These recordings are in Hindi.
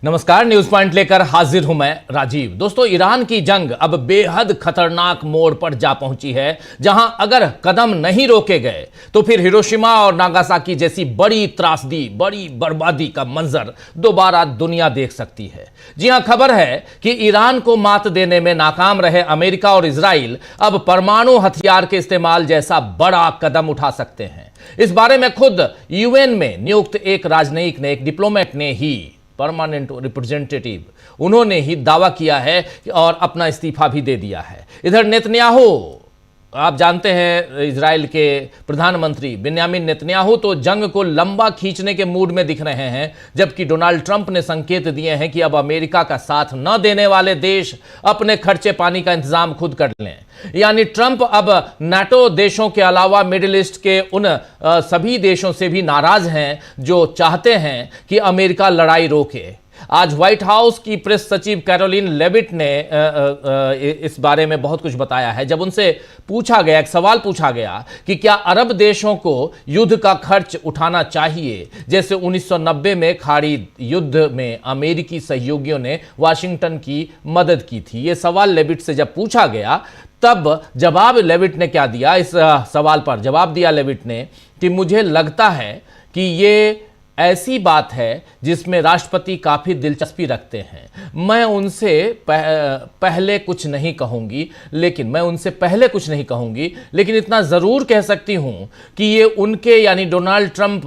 नमस्कार, न्यूज पॉइंट लेकर हाजिर हूं मैं राजीव। दोस्तों, ईरान की जंग अब बेहद खतरनाक मोड़ पर जा पहुंची है, जहां अगर कदम नहीं रोके गए तो फिर हिरोशिमा और नागासाकी जैसी बड़ी त्रासदी, बड़ी बर्बादी का मंजर दोबारा दुनिया देख सकती है। जी हां, खबर है कि ईरान को मात देने में नाकाम रहे अमेरिका और इजराइल अब परमाणु हथियार के इस्तेमाल जैसा बड़ा कदम उठा सकते हैं। इस बारे में खुद यूएन में नियुक्त एक राजनयिक ने, एक डिप्लोमेट ने ही, परमानेंट रिप्रेजेंटेटिव, उन्होंने ही दावा किया है और अपना इस्तीफा भी दे दिया है। इधर नेतन्याहू, आप जानते हैं इजराइल के प्रधानमंत्री बेन्यामिन नेतन्याहू तो जंग को लंबा खींचने के मूड में दिख रहे हैं, जबकि डोनाल्ड ट्रंप ने संकेत दिए हैं कि अब अमेरिका का साथ न देने वाले देश अपने खर्चे पानी का इंतजाम खुद कर लें। यानी ट्रंप अब नाटो देशों के अलावा मिडिल ईस्ट के उन सभी देशों से भी नाराज हैं जो चाहते हैं कि अमेरिका लड़ाई रोके। आज व्हाइट हाउस की प्रेस सचिव कैरोलिन लेविट ने इस बारे में बहुत कुछ बताया है। जब उनसे पूछा गया, एक सवाल पूछा गया कि क्या अरब देशों को युद्ध का खर्च उठाना चाहिए, जैसे 1990 में खाड़ी युद्ध में अमेरिकी सहयोगियों ने वाशिंगटन की मदद की थी। यह सवाल लेविट से जब पूछा गया, तब जवाब लेविट ने क्या दिया? इस सवाल पर जवाब दिया लेविट ने कि मुझे लगता है कि ये ऐसी बात है जिसमें राष्ट्रपति काफी दिलचस्पी रखते हैं। मैं उनसे पहले कुछ नहीं कहूंगी, लेकिन इतना जरूर कह सकती हूं कि ये उनके, यानी डोनाल्ड ट्रंप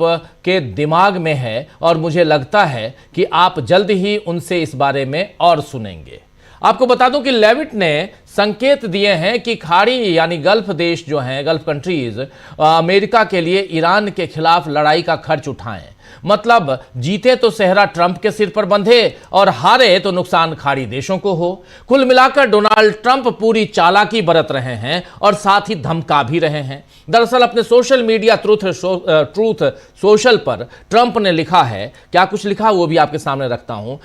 के दिमाग में है और मुझे लगता है कि आप जल्द ही उनसे इस बारे में और सुनेंगे। आपको बता दूं कि लेविट ने संकेत दिए हैं कि खाड़ी यानी गल्फ देश जो हैं, गल्फ कंट्रीज, अमेरिका के लिए ईरान के खिलाफ लड़ाई का खर्च उठाएं। मतलब जीते तो सेहरा ट्रंप के सिर पर बंधे और हारे तो नुकसान खाड़ी देशों को हो। कुल मिलाकर डोनाल्ड ट्रंप पूरी चालाकी बरत रहे हैं और साथ ही धमका भी रहे हैं। दरअसल अपने सोशल मीडिया ट्रूथ सोशल पर ट्रंप ने लिखा है, क्या कुछ लिखा वो भी आपके सामने रखता हूं।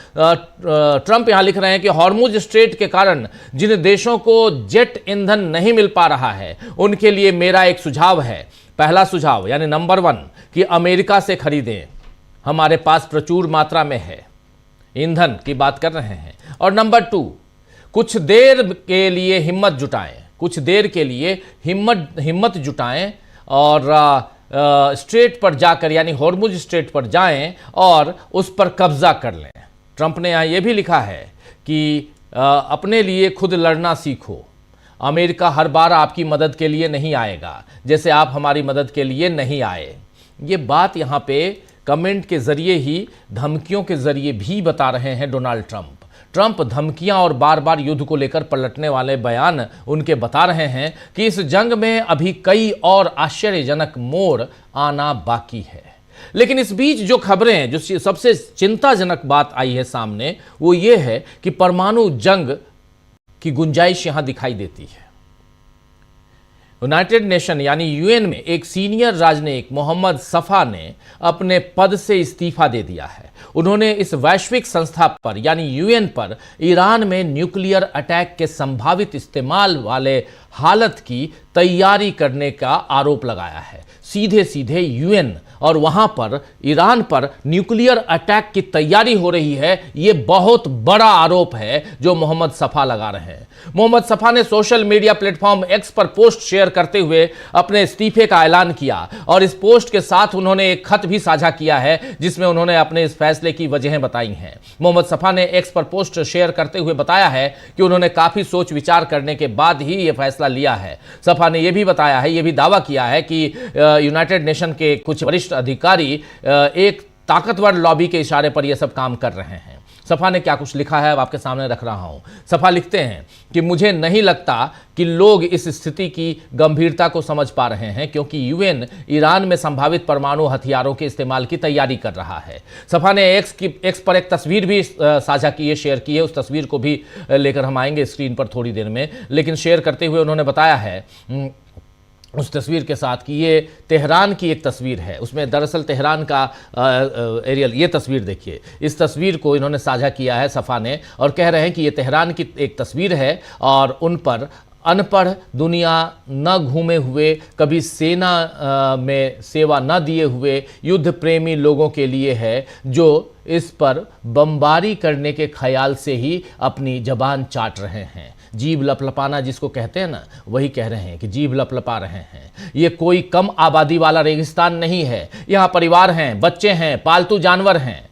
ट्रंप यहां लिख रहे हैं कि हॉर्मुज स्ट्रेट के कारण जिन देशों को जेट ईंधन नहीं मिल पा रहा है, उनके लिए मेरा एक सुझाव है। पहला सुझाव यानी नंबर 1 कि अमेरिका से खरीदें, हमारे पास प्रचुर मात्रा में है, ईंधन की बात कर रहे हैं। और नंबर 2, कुछ देर के लिए हिम्मत जुटाएं और स्ट्रेट पर जाकर, यानी हॉर्मुज स्ट्रेट पर जाएं और उस पर कब्जा कर लें। ट्रंप ने यहां यह भी लिखा है कि अपने लिए खुद लड़ना सीखो। अमेरिका हर बार आपकी मदद के लिए नहीं आएगा, जैसे आप हमारी मदद के लिए नहीं आए। ये बात यहां पे कमेंट के जरिए ही, धमकियों के जरिए भी बता रहे हैं डोनाल्ड ट्रंप धमकियां और बार बार युद्ध को लेकर पलटने वाले बयान उनके बता रहे हैं कि इस जंग में अभी कई और आश्चर्यजनक मोड़ आना बाकी है। लेकिन इस बीच जो खबरें, जो सबसे चिंताजनक बात आई है सामने, वो ये है कि परमाणु जंग की गुंजाइश यहां दिखाई देती है। यूनाइटेड नेशन यानी यूएन में एक सीनियर राजनयिक मोहम्मद सफा ने अपने पद से इस्तीफा दे दिया है। उन्होंने इस वैश्विक संस्था पर यानी यूएन पर ईरान में न्यूक्लियर अटैक के संभावित इस्तेमाल वाले हालत की तैयारी करने का आरोप लगाया है। सीधे यूएन और वहां पर ईरान पर न्यूक्लियर अटैक की तैयारी हो रही है, यह बहुत बड़ा आरोप है जो मोहम्मद सफा लगा रहे हैं। मोहम्मद सफा ने सोशल मीडिया प्लेटफॉर्म एक्स पर पोस्ट शेयर करते हुए अपने इस्तीफे का ऐलान किया और इस पोस्ट के साथ उन्होंने एक खत भी साझा किया है जिसमें उन्होंने अपने इस फैसले की वजहें बताई हैं। मोहम्मद सफा ने एक्स पर पोस्ट शेयर करते हुए बताया है कि उन्होंने काफी सोच विचार करने के बाद ही यह फैसला लिया है। सफा ने यह भी बताया है, यह भी दावा किया है कि यूनाइटेड नेशन के कुछ वरिष्ठ अधिकारी एक ताकतवर लॉबी के इशारे पर यह सब काम कर रहे हैं। सफा ने क्या कुछ लिखा है अब आपके सामने रख रहा हूं। सफा लिखते हैं कि मुझे नहीं लगता कि लोग इस स्थिति की गंभीरता को समझ पा रहे हैं, क्योंकि यूएन ईरान में संभावित परमाणु हथियारों के इस्तेमाल की तैयारी कर रहा है। सफा ने एक्स पर एक तस्वीर भी साझा की है, शेयर की है। उस तस्वीर को भी लेकर हम आएंगे स्क्रीन पर थोड़ी देर में, लेकिन शेयर करते हुए उन्होंने बताया है उस तस्वीर के साथ कि ये तेहरान की एक तस्वीर है। उसमें दरअसल तेहरान का एरियल, ये तस्वीर देखिए, इस तस्वीर को इन्होंने साझा किया है सफ़ा ने और कह रहे हैं कि ये तेहरान की एक तस्वीर है और उन पर अनपढ़, दुनिया न घूमे हुए, कभी सेना में सेवा न दिए हुए युद्ध प्रेमी लोगों के लिए है, जो इस पर बमबारी करने के ख्याल से ही अपनी जबान चाट रहे हैं। जीभ लपलपाना जिसको कहते हैं ना, वही कह रहे हैं कि जीभ लपलपा रहे हैं। ये कोई कम आबादी वाला रेगिस्तान नहीं है। यहाँ परिवार हैं, बच्चे हैं, पालतू जानवर हैं।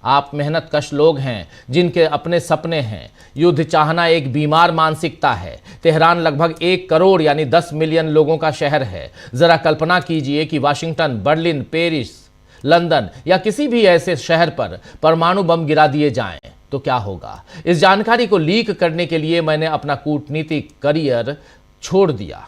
आप मेहनतकश लोग हैं जिनके अपने सपने हैं। युद्ध चाहना एक बीमार मानसिकता है। तेहरान लगभग 1 करोड़ यानी 10 मिलियन लोगों का शहर है। जरा कल्पना कीजिए कि वाशिंगटन, बर्लिन, पेरिस, लंदन या किसी भी ऐसे शहर पर परमाणु बम गिरा दिए जाएं तो क्या होगा। इस जानकारी को लीक करने के लिए मैंने अपना कूटनीतिक करियर छोड़ दिया।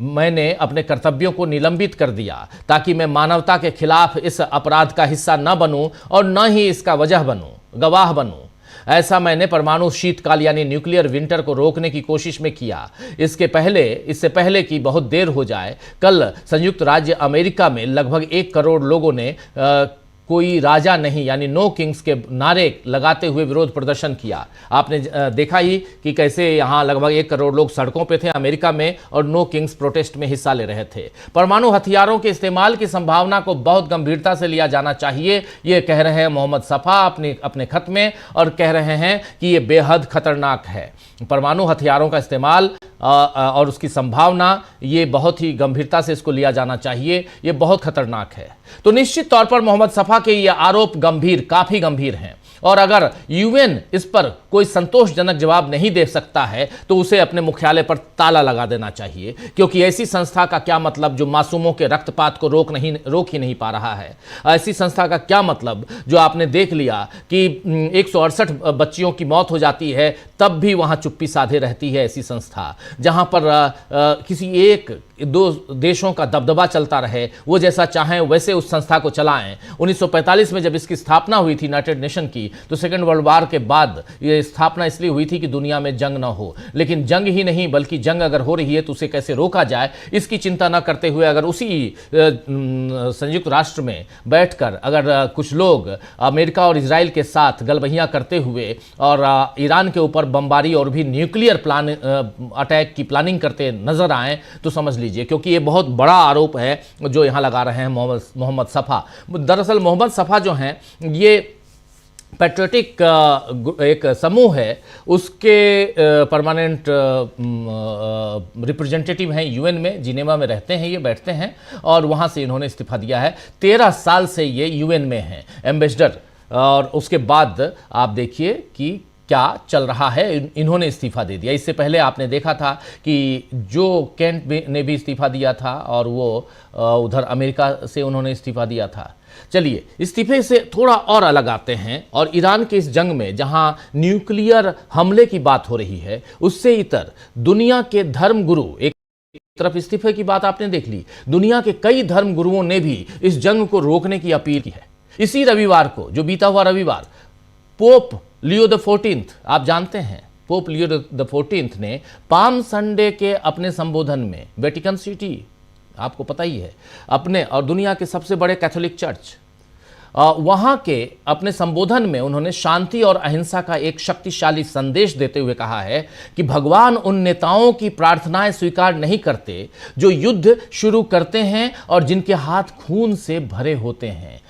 मैंने अपने कर्तव्यों को निलंबित कर दिया ताकि मैं मानवता के खिलाफ इस अपराध का हिस्सा न बनूं और न ही इसका गवाह बनूं। ऐसा मैंने परमाणु शीतकाल यानी न्यूक्लियर विंटर को रोकने की कोशिश में किया। इससे पहले कि बहुत देर हो जाए, कल संयुक्त राज्य अमेरिका में लगभग 1 करोड़ लोगों ने कोई राजा नहीं यानी नो किंग्स के नारे लगाते हुए विरोध प्रदर्शन किया। आपने देखा ही कि कैसे यहाँ लगभग 1 करोड़ लोग सड़कों पे थे अमेरिका में और नो किंग्स प्रोटेस्ट में हिस्सा ले रहे थे। परमाणु हथियारों के इस्तेमाल की संभावना को बहुत गंभीरता से लिया जाना चाहिए, ये कह रहे हैं मोहम्मद सफ़ा अपने खत में, और कह रहे हैं कि ये बेहद खतरनाक है। परमाणु हथियारों का इस्तेमाल और उसकी संभावना, ये बहुत ही गंभीरता से इसको लिया जाना चाहिए, ये बहुत खतरनाक है। तो निश्चित तौर पर मोहम्मद सफ़ा के ये आरोप काफी गंभीर हैं, और अगर यूएन इस पर कोई संतोषजनक जवाब नहीं दे सकता है तो उसे अपने मुख्यालय पर ताला लगा देना चाहिए, क्योंकि ऐसी संस्था का क्या मतलब जो मासूमों के रक्तपात को रोक ही नहीं पा रहा है। ऐसी संस्था का क्या मतलब जो आपने देख लिया कि 168 बच्चियों की मौत हो जाती है तब भी वहां चुप्पी साधे रहती है। ऐसी संस्था जहां पर किसी 1-2 देशों का दबदबा चलता रहे, वो जैसा चाहें वैसे उस संस्था को चलाएं। 1945 में जब इसकी स्थापना हुई थी यूनाइटेड नेशन की, तो सेकेंड वर्ल्ड वॉर के बाद ये स्थापना इसलिए हुई थी कि दुनिया में जंग ना हो। लेकिन जंग ही नहीं बल्कि जंग अगर हो रही है तो उसे कैसे रोका जाए, इसकी चिंता न करते हुए अगर उसी संयुक्त राष्ट्र में बैठकर अगर कुछ लोग अमेरिका और इजराइल के साथ गलबहियां करते हुए और ईरान के ऊपर बमबारी और भी न्यूक्लियर अटैक की प्लानिंग करते नजर आए तो समझ लीजिए, क्योंकि ये बहुत बड़ा आरोप है जो यहां लगा रहे हैं मोहम्मद सफ़ा। दरअसल मोहम्मद सफ़ा जो हैं ये पैट्रियोटिक एक समूह है, उसके परमानेंट रिप्रेजेंटेटिव हैं यूएन में, जिनेवा में रहते हैं, ये बैठते हैं और वहाँ से इन्होंने इस्तीफा दिया है। 13 साल से ये यूएन में हैं एम्बेसडर, और उसके बाद आप देखिए कि क्या चल रहा है। इन्होंने इस्तीफा दे दिया। इससे पहले आपने देखा था कि जो केंट ने भी इस्तीफा दिया था और वो उधर अमेरिका से उन्होंने इस्तीफा दिया था। चलिए इस्तीफे से थोड़ा और अलग आते हैं और ईरान के इस जंग में जहां न्यूक्लियर हमले की बात हो रही है, उससे इतर दुनिया के धर्मगुरु, एक तरफ इस्तीफे की बात आपने देख ली, दुनिया के कई धर्मगुरुओं ने भी इस जंग को रोकने की अपील की है। इसी रविवार को, जो बीता हुआ रविवार, पोप लियो द 14th, आप जानते हैं पोप लियो द 14th ने पाम संडे के अपने संबोधन में, वेटिकन सिटी आपको पता ही है, अपने और दुनिया के सबसे बड़े कैथोलिक चर्च, वहाँ के अपने संबोधन में उन्होंने शांति और अहिंसा का एक शक्तिशाली संदेश देते हुए कहा है कि भगवान उन नेताओं की प्रार्थनाएं स्वीकार नहीं करते जो युद्ध शुरू करते हैं और जिनके हाथ खून से भरे होते हैं।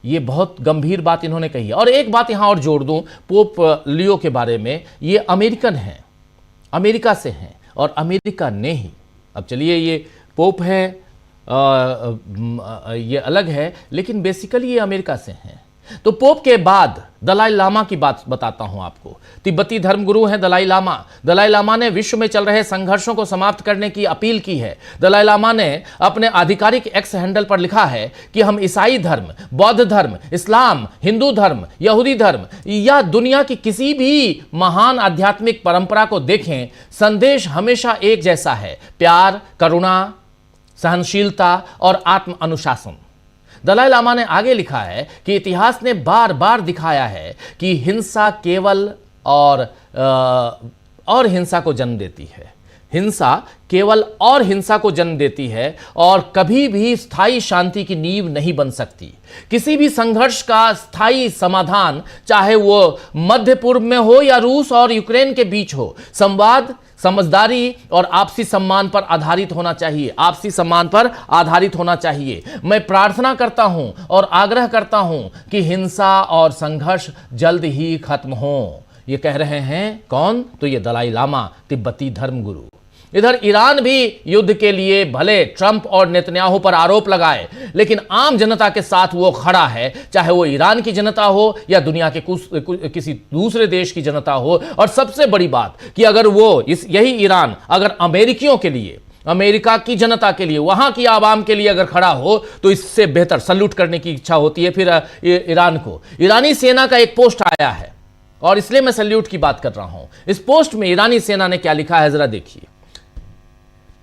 ये बहुत गंभीर बात इन्होंने कही है। और एक बात यहाँ और जोड़ दूं पोप लियो के बारे में, ये अमेरिकन हैं, अमेरिका से हैं और अमेरिका ने ही, अब चलिए ये पोप है ये अलग है, लेकिन बेसिकली ये अमेरिका से हैं। तो पोप के बाद दलाई लामा की बात बताता हूं आपको। तिब्बती धर्मगुरु हैं दलाई लामा। दलाई लामा ने विश्व में चल रहे संघर्षों को समाप्त करने की अपील की है। दलाई लामा ने अपने आधिकारिक एक्स हैंडल पर लिखा है कि हम ईसाई धर्म, बौद्ध धर्म, इस्लाम, हिंदू धर्म, यहूदी धर्म या दुनिया की किसी भी महान आध्यात्मिक परंपरा को देखें, संदेश हमेशा एक जैसा है, प्यार, करुणा, सहनशीलता और आत्म अनुशासन। दलाई लामा ने आगे लिखा है कि इतिहास ने बार बार दिखाया है कि हिंसा केवल और हिंसा को जन्म देती है। हिंसा केवल और हिंसा को जन्म देती है और कभी भी स्थायी शांति की नींव नहीं बन सकती। किसी भी संघर्ष का स्थायी समाधान, चाहे वो मध्य पूर्व में हो या रूस और यूक्रेन के बीच हो, संवाद, समझदारी और आपसी सम्मान पर आधारित होना चाहिए, आपसी सम्मान पर आधारित होना चाहिए। मैं प्रार्थना करता हूं और आग्रह करता हूं कि हिंसा और संघर्ष जल्द ही खत्म हो। ये कह रहे हैं कौन? तो ये दलाई लामा, तिब्बती धर्मगुरु। इधर ईरान भी युद्ध के लिए भले ट्रंप और नेतन्याहू पर आरोप लगाए, लेकिन आम जनता के साथ वो खड़ा है, चाहे वो ईरान की जनता हो या दुनिया के किसी दूसरे देश की जनता हो। और सबसे बड़ी बात कि अगर वो यही ईरान अगर अमेरिकियों के लिए, अमेरिका की जनता के लिए, वहां की आवाम के लिए अगर खड़ा हो तो इससे बेहतर सल्यूट करने की इच्छा होती है फिर ईरान को। ईरानी सेना का एक पोस्ट आया है और इसलिए मैं सल्यूट की बात कर रहा हूं। इस पोस्ट में ईरानी सेना ने क्या लिखा है जरा देखिए।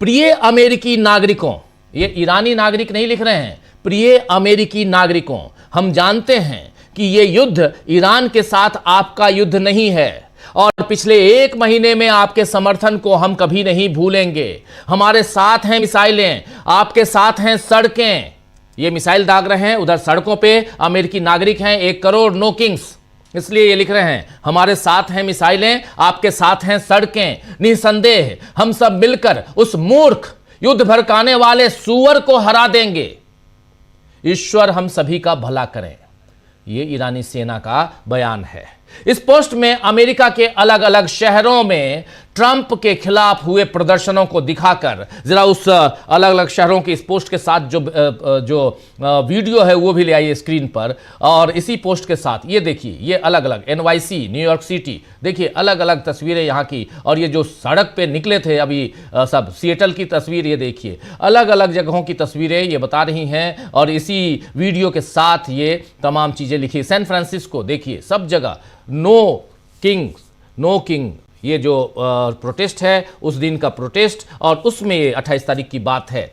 प्रिय अमेरिकी नागरिकों, ये ईरानी नागरिक नहीं लिख रहे हैं, प्रिय अमेरिकी नागरिकों, हम जानते हैं कि ये युद्ध ईरान के साथ आपका युद्ध नहीं है और पिछले 1 महीने में आपके समर्थन को हम कभी नहीं भूलेंगे। हमारे साथ हैं मिसाइलें, आपके साथ हैं सड़कें। ये मिसाइल दाग रहे हैं, उधर सड़कों पे अमेरिकी नागरिक हैं, 1 करोड़ नो किंग्स, इसलिए ये लिख रहे हैं हमारे साथ हैं मिसाइलें, आपके साथ हैं सड़कें। निसंदेह हम सब मिलकर उस मूर्ख युद्ध भड़काने वाले सुअर को हरा देंगे। ईश्वर हम सभी का भला करें। ये ईरानी सेना का बयान है। इस पोस्ट में अमेरिका के अलग अलग शहरों में ट्रंप के खिलाफ हुए प्रदर्शनों को दिखाकर, जरा उस अलग अलग शहरों की इस पोस्ट के साथ जो वीडियो है वो भी ले आइए स्क्रीन पर। और इसी पोस्ट के साथ ये देखिए, ये अलग अलग NYC, न्यूयॉर्क सिटी, देखिए अलग अलग तस्वीरें यहाँ की। और ये जो सड़क पे निकले थे अभी सब, सिएटल की तस्वीर ये देखिए, अलग अलग जगहों की तस्वीरें ये बता रही हैं। और इसी वीडियो के साथ ये तमाम चीज़ें लिखी। सैन फ्रांसिस्को देखिए, सब जगह नो किंग, ये जो प्रोटेस्ट है उस दिन का प्रोटेस्ट, और उसमें ये 28 तारीख की बात है,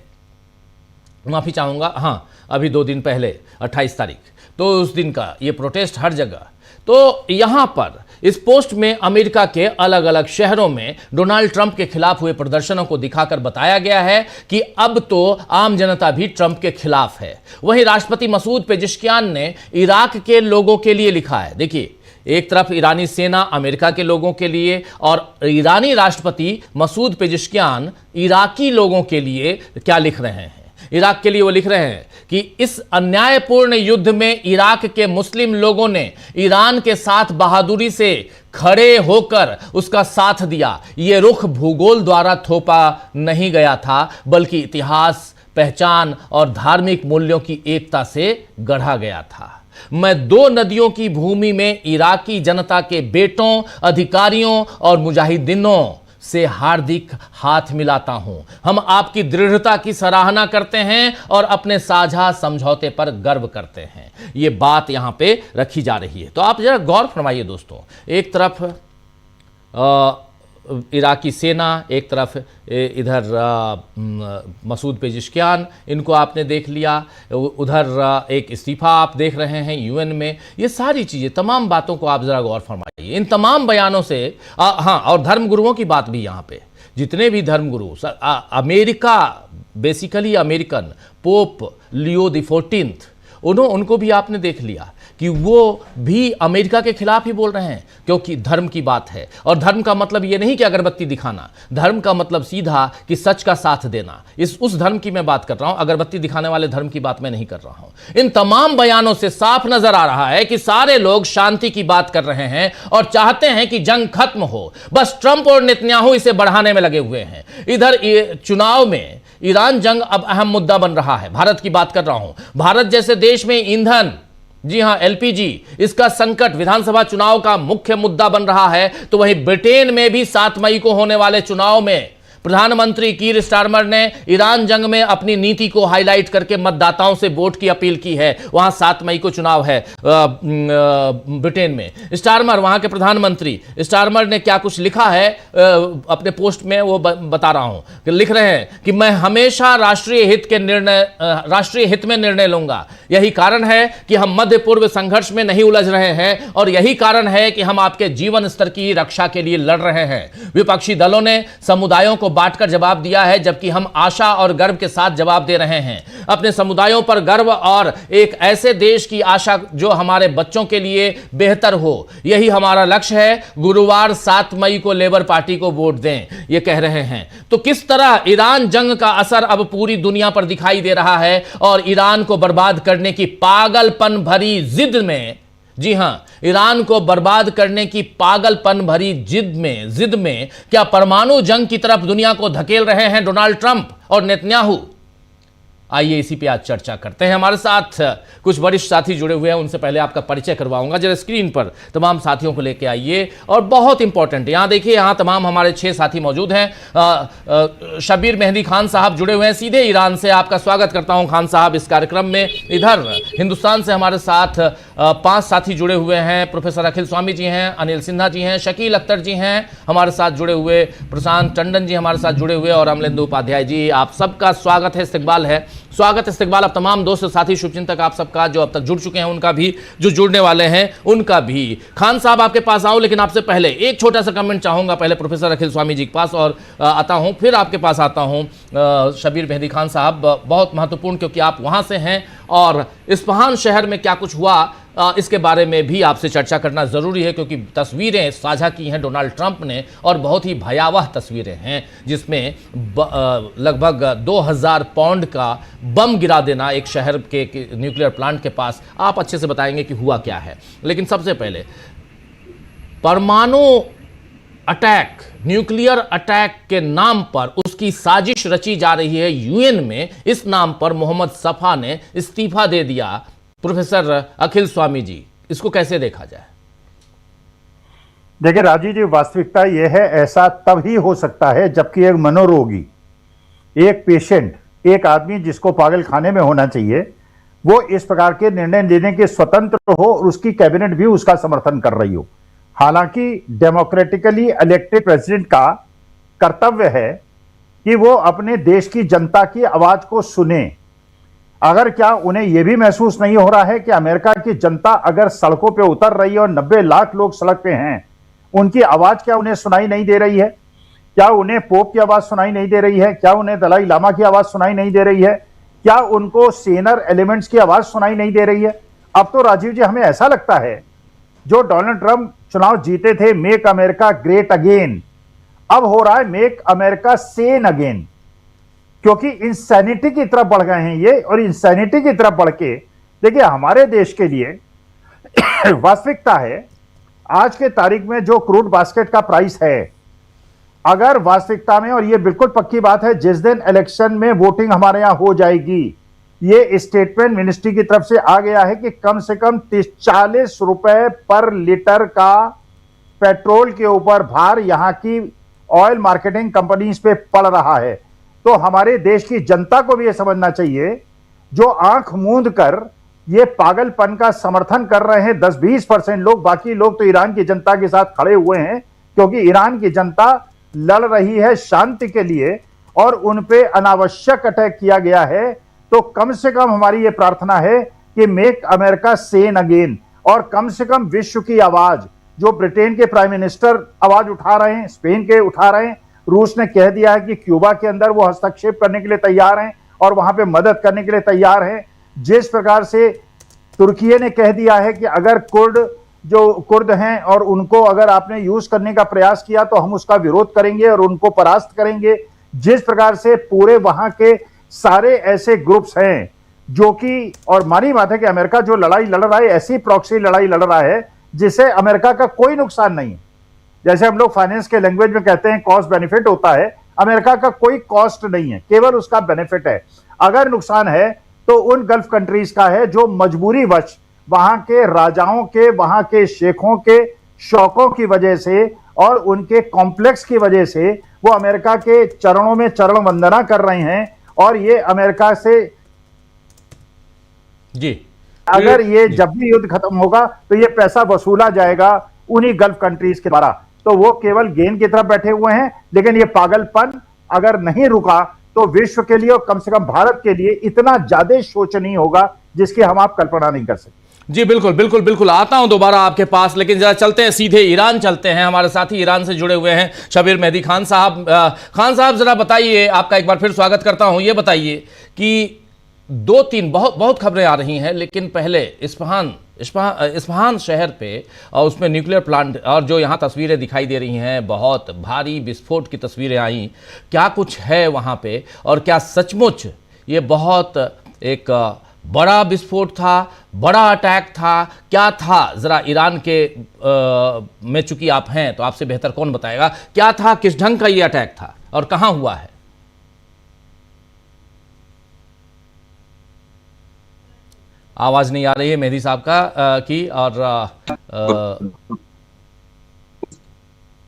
माफ़ी चाहूँगा, हाँ अभी 2 दिन पहले 28 तारीख, तो उस दिन का ये प्रोटेस्ट हर जगह। तो यहाँ पर इस पोस्ट में अमेरिका के अलग अलग शहरों में डोनाल्ड ट्रंप के खिलाफ हुए प्रदर्शनों को दिखाकर बताया गया है कि अब तो आम जनता भी ट्रंप के खिलाफ है। वहीं राष्ट्रपति मसूद पेजिशकियान ने इराक के लोगों के लिए लिखा है। देखिए, एक तरफ ईरानी सेना अमेरिका के लोगों के लिए, और ईरानी राष्ट्रपति मसूद पेजिशकियान इराकी लोगों के लिए क्या लिख रहे हैं। इराक के लिए वो लिख रहे हैं कि इस अन्यायपूर्ण युद्ध में इराक के मुस्लिम लोगों ने ईरान के साथ बहादुरी से खड़े होकर उसका साथ दिया। ये रुख भूगोल द्वारा थोपा नहीं गया था, बल्कि इतिहास, पहचान और धार्मिक मूल्यों की एकता से गढ़ा गया था। मैं 2 नदियों की भूमि में इराकी जनता के बेटों, अधिकारियों और मुजाहिदीनों से हार्दिक हाथ मिलाता हूं। हम आपकी दृढ़ता की सराहना करते हैं और अपने साझा समझौते पर गर्व करते हैं। ये बात यहां पे रखी जा रही है। तो आप जरा गौर फरमाइए दोस्तों, एक तरफ इराकी सेना, एक तरफ इधर मसूद पेजिशकियान, इनको आपने देख लिया, उधर एक इस्तीफा आप देख रहे हैं यूएन में। ये सारी चीज़ें, तमाम बातों को आप ज़रा गौर फरमाइए। इन तमाम बयानों से हाँ, और धर्मगुरुओं की बात भी यहाँ पे, जितने भी धर्मगुरु America, basically American Pope Leo the 14th, उनको भी आपने देख लिया कि वो भी अमेरिका के खिलाफ ही बोल रहे हैं, क्योंकि धर्म की बात है। और धर्म का मतलब ये नहीं कि अगरबत्ती दिखाना, धर्म का मतलब सीधा कि सच का साथ देना। उस धर्म की मैं बात कर रहा हूं, अगरबत्ती दिखाने वाले धर्म की बात मैं नहीं कर रहा हूं। इन तमाम बयानों से साफ नजर आ रहा है कि सारे लोग शांति की बात कर रहे हैं और चाहते हैं कि जंग खत्म हो। बस ट्रंप और नेतन्याहू इसे बढ़ाने में लगे हुए हैं। इधर चुनाव में ईरान जंग अब अहम मुद्दा बन रहा है। भारत की बात कर रहा हूं। भारत जैसे देश में ईंधन, जी हां LPG, इसका संकट विधानसभा चुनाव का मुख्य मुद्दा बन रहा है। तो वहीं ब्रिटेन में भी 7 मई को होने वाले चुनाव में प्रधानमंत्री कीर स्टारमर ने ईरान जंग में अपनी नीति को हाईलाइट करके मतदाताओं से वोट की अपील की है। वहां 7 मई को चुनाव है ब्रिटेन में। स्टारमर, वहां के प्रधानमंत्री स्टारमर ने क्या कुछ लिखा है अपने पोस्ट में, वो बता रहा हूं कि लिख रहे हैं कि मैं हमेशा राष्ट्रीय हित में निर्णय लूंगा। यही कारण है कि हम मध्य पूर्व संघर्ष में नहीं उलझ रहे हैं और यही कारण है कि हम आपके जीवन स्तर की रक्षा के लिए लड़ रहे हैं। विपक्षी दलों ने समुदायों को बांटकर जवाब दिया है, जबकि हम आशा और गर्व के साथ जवाब दे रहे हैं। अपने समुदायों पर गर्व और एक ऐसे देश की आशा जो हमारे बच्चों के लिए बेहतर हो, यही हमारा लक्ष्य है। गुरुवार 7 मई को लेबर पार्टी को वोट दें, ये कह रहे हैं। तो किस तरह ईरान जंग का असर अब पूरी दुनिया पर दिखाई दे रहा है और ईरान को बर्बाद करने की पागलपन भरी जिद में, जी हां, ईरान को बर्बाद करने की पागलपन भरी जिद में क्या परमाणु जंग की तरफ दुनिया को धकेल रहे हैं डोनाल्ड ट्रंप और नेतन्याहू? आइए इसी पे आज चर्चा करते हैं। हमारे साथ कुछ वरिष्ठ साथी जुड़े हुए हैं, उनसे पहले आपका परिचय करवाऊंगा। जरा स्क्रीन पर तमाम साथियों को लेके आइए। और बहुत इंपॉर्टेंट है, यहां देखिए, यहां तमाम हमारे 6 साथी मौजूद हैं। शबीर मेहंदी खान साहब जुड़े हुए हैं सीधे ईरान से, आपका स्वागत करता हूं खान साहब इस कार्यक्रम में। इधर हिंदुस्तान से हमारे साथ 5 साथी जुड़े हुए हैं। प्रोफेसर अखिल स्वामी जी हैं, अनिल सिन्हा जी हैं, शकील अख्तर जी हैं हमारे साथ जुड़े हुए, प्रशांत टंडन जी हमारे साथ जुड़े हुए और अमलेंदु उपाध्याय जी। आप सबका स्वागत है, इस्तकबाल है, स्वागत इस्तकबाल अब तमाम दोस्त साथी शुभचिंतक आप सबका, जो अब तक जुड़ चुके हैं उनका भी, जो जुड़ने वाले हैं उनका भी। खान साहब आपके पास आऊं, लेकिन आपसे पहले एक छोटा सा कमेंट चाहूंगा। पहले प्रोफेसर अखिल स्वामी जी के पास और आता हूं, फिर आपके पास आता हूं। शबीर मेहंदी खान साहब, बहुत महत्वपूर्ण, क्योंकि आप वहां से हैं और इस्फहान शहर में क्या कुछ हुआ इसके बारे में भी आपसे चर्चा करना जरूरी है, क्योंकि तस्वीरें साझा की हैं डोनाल्ड ट्रंप ने और बहुत ही भयावह तस्वीरें हैं, जिसमें लगभग 2000 पाउंड का बम गिरा देना एक शहर के न्यूक्लियर प्लांट के पास। आप अच्छे से बताएंगे कि हुआ क्या है, लेकिन सबसे पहले परमाणु अटैक, न्यूक्लियर अटैक के नाम पर उसकी साजिश रची जा रही है यूएन में। इस नाम पर मोहम्मद सफा ने इस्तीफा दे दिया। प्रोफेसर अखिल स्वामी जी, इसको कैसे देखा जाए? देखिए राजीव जी, वास्तविकता यह है, ऐसा तब ही हो सकता है जबकि एक मनोरोगी, एक पेशेंट, एक आदमी जिसको पागल खाने में होना चाहिए, वो इस प्रकार के निर्णय लेने के स्वतंत्र हो और उसकी कैबिनेट भी उसका समर्थन कर रही हो। हालांकि डेमोक्रेटिकली इलेक्टेड प्रेसिडेंट का कर्तव्य है कि वो अपने देश की जनता की आवाज को सुने। अगर क्या उन्हें यह भी महसूस नहीं हो रहा है कि अमेरिका की जनता अगर सड़कों पे उतर रही है और 90 लाख लोग सड़क पे हैं, उनकी आवाज क्या उन्हें सुनाई नहीं दे रही है? क्या उन्हें पोप की आवाज सुनाई नहीं दे रही है? क्या उन्हें दलाई लामा की आवाज सुनाई नहीं दे रही है? क्या उनको सेनर एलिमेंट्स की आवाज सुनाई नहीं दे रही है? अब तो राजीव जी हमें ऐसा लगता है, जो डोनाल्ड ट्रंप चुनाव जीते थे, मेक अमेरिका ग्रेट अगेन, अब हो रहा है मेक अमेरिका सेन अगेन, क्योंकि इंसैनिटी की तरफ बढ़ गए हैं ये। और इंसैनिटी की तरफ बढ़ के देखिए, हमारे देश के लिए वास्तविकता है, आज के तारीख में जो क्रूड बास्केट का प्राइस है, अगर वास्तविकता में, और ये बिल्कुल पक्की बात है, जिस दिन इलेक्शन में वोटिंग हमारे यहां हो जाएगी, ये स्टेटमेंट मिनिस्ट्री की तरफ से आ गया है कि कम से कम 40 रुपए पर लीटर का पेट्रोल के ऊपर भार यहां की ऑयल मार्केटिंग कंपनीज पे पड़ रहा है। तो हमारे देश की जनता को भी यह समझना चाहिए, जो आंख मूंद कर ये पागलपन का समर्थन कर रहे हैं 10-20% लोग, बाकी लोग तो ईरान की जनता के साथ खड़े हुए हैं, क्योंकि ईरान की जनता लड़ रही है शांति के लिए और उन पे अनावश्यक अटैक किया गया है। तो कम से कम हमारी ये प्रार्थना है कि मेक अमेरिका सेन अगेन, और कम से कम विश्व की आवाज, जो ब्रिटेन के प्राइम मिनिस्टर आवाज उठा रहे हैं, स्पेन के उठा रहे हैं, रूस ने कह दिया है कि क्यूबा के अंदर वो हस्तक्षेप करने के लिए तैयार हैं और वहां पे मदद करने के लिए तैयार हैं। जिस प्रकार से तुर्की ने कह दिया है कि अगर कुर्द हैं और उनको अगर आपने यूज करने का प्रयास किया तो हम उसका विरोध करेंगे और उनको परास्त करेंगे। जिस प्रकार से पूरे वहां के सारे ऐसे ग्रुप्स हैं जो कि, और मानी बात है कि अमेरिका जो लड़ाई लड़ रहा है, ऐसी प्रॉक्सी लड़ाई लड़ रहा है जिससे अमेरिका का कोई नुकसान नहीं है। जैसे हम लोग फाइनेंस के लैंग्वेज में कहते हैं कॉस्ट बेनिफिट होता है, अमेरिका का कोई कॉस्ट नहीं है, केवल उसका बेनिफिट है। अगर नुकसान है तो उन गल्फ कंट्रीज का है जो मजबूरी वश वहां के राजाओं के, वहां के शेखों के शौकों की वजह से और उनके कॉम्प्लेक्स की वजह से वो अमेरिका के चरणों में चरण वंदना कर रहे हैं। और ये अमेरिका से जी, अगर ये जब भी युद्ध खत्म होगा तो ये पैसा वसूला जाएगा उन्हीं गल्फ कंट्रीज के द्वारा। तो वो केवल गेन की तरफ बैठे हुए हैं, लेकिन ये पागलपन अगर नहीं रुका तो विश्व के लिए और कम से कम भारत के लिए इतना ज्यादा शोचनीय होगा जिसकी हम आप कल्पना नहीं कर सकते। जी बिल्कुल बिल्कुल बिल्कुल, आता हूं दोबारा आपके पास, लेकिन जरा चलते हैं सीधे ईरान चलते हैं। हमारे साथी ईरान से जुड़े हुए हैं शबीर मेहदी खान साहब। खान साहब जरा बताइए, आपका एक बार फिर स्वागत करता हूं। ये बताइए कि दो तीन बहुत बहुत खबरें आ रही हैं, लेकिन पहले इस्फहान शहर पे और उसमें न्यूक्लियर प्लांट, और जो यहाँ तस्वीरें दिखाई दे रही हैं, बहुत भारी विस्फोट की तस्वीरें आई, क्या कुछ है वहाँ पे, और क्या सचमुच ये बहुत एक बड़ा विस्फोट था, बड़ा अटैक था, क्या था? जरा ईरान के में चूंकि आप हैं तो आपसे बेहतर कौन बताएगा, क्या था, किस ढंग का ये अटैक था और कहां हुआ है? आवाज नहीं आ रही है मेहदी साहब का की, और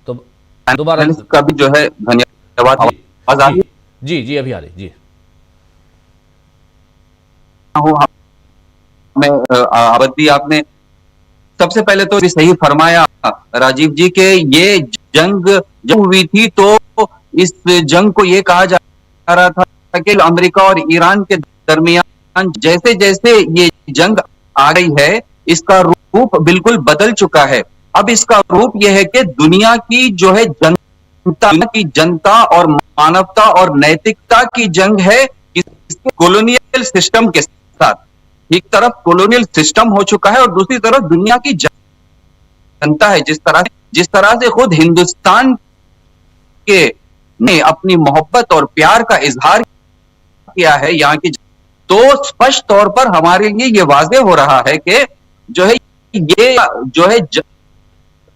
तो दोबारा का भी जो है धन्यवाद। जी जी अभी आ रही जी। मैं अवधि, आपने सबसे पहले तो सही फरमाया राजीव जी के ये जंग जब हुई थी तो इस जंग को ये कहा जा रहा था कि अमेरिका और ईरान के दरमियान जैसे जैसे ये जंग आ रही है, इसका रूप बिल्कुल बदल चुका है। अब इसका रूप यह है कि दुनिया की जो है जनता और मानवता और नैतिकता की जंग है, इसके कॉलोनियल सिस्टम के साथ। एक तरफ कॉलोनियल सिस्टम हो चुका है और दूसरी तरफ दुनिया की जनता है। जिस तरह से खुद हिंदुस्तान के ने अपनी मोहब्बत और प्यार का इजहार किया है यहाँ की, तो स्पष्ट तौर पर हमारे लिए ये वाज़ेह हो रहा है कि जो है ये जो है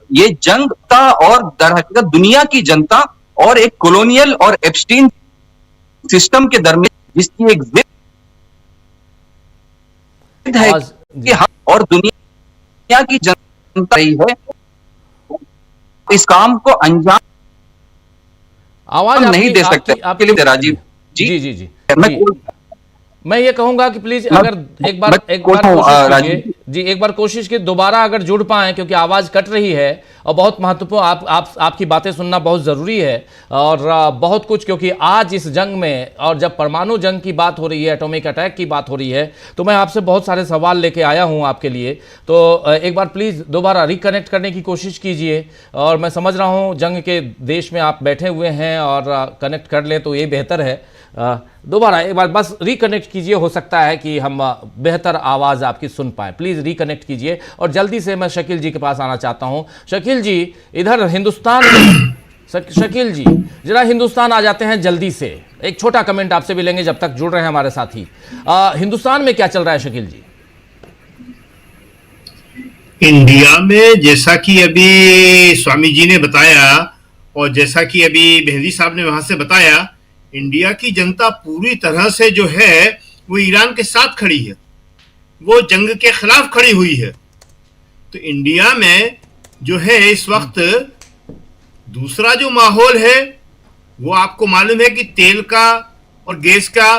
ये जंग था, और दरहकीकत दुनिया की जनता और एक कॉलोनियल और एप्स्टीन सिस्टम के दरमियान जिसकी एक है कि हम और दुनिया की जनता रही है, इस काम को अंजाम आवाज नहीं दे सकते। आपके लिए राजीव जी जी जी जी, मैं ये कहूंगा कि प्लीज अगर एक बार कोशिश कीजिए जी, एक बार कोशिश की दोबारा अगर जुड़ पाएं, क्योंकि आवाज कट रही है और बहुत महत्वपूर्ण आपकी बातें सुनना बहुत जरूरी है, और बहुत कुछ, क्योंकि आज इस जंग में, और जब परमाणु जंग की बात हो रही है, एटॉमिक अटैक की बात हो रही है, तो मैं आपसे बहुत सारे सवाल लेके आया हूं आपके लिए। तो एक बार प्लीज दोबारा रिकनेक्ट करने की कोशिश कीजिए, और मैं समझ रहा हूं जंग के देश में आप बैठे हुए हैं और कनेक्ट कर ले तो ये बेहतर है। दोबारा एक बार बस रिकनेक्ट कीजिए, हो सकता है कि हम बेहतर आवाज़ आपकी सुन पाए। प्लीज़ रिकनेक्ट कीजिए, और जल्दी से मैं शकील जी के पास आना चाहता हूं। शकील जी इधर हिंदुस्तान शकील जी जरा हिंदुस्तान आ जाते हैं जल्दी से, एक छोटा कमेंट आपसे भी लेंगे जब तक जुड़ रहे हैं हमारे साथी। हिंदुस्तान में क्या चल रहा है शकील जी? इंडिया में जैसा कि अभी स्वामी जी ने बताया और जैसा कि अभी मेहदी साहब ने वहां से बताया, इंडिया की जनता पूरी तरह से जो है वो ईरान के साथ खड़ी है, वो जंग के खिलाफ खड़ी हुई है। तो इंडिया में जो है इस वक्त दूसरा जो माहौल है वो आपको मालूम है कि तेल का और गैस का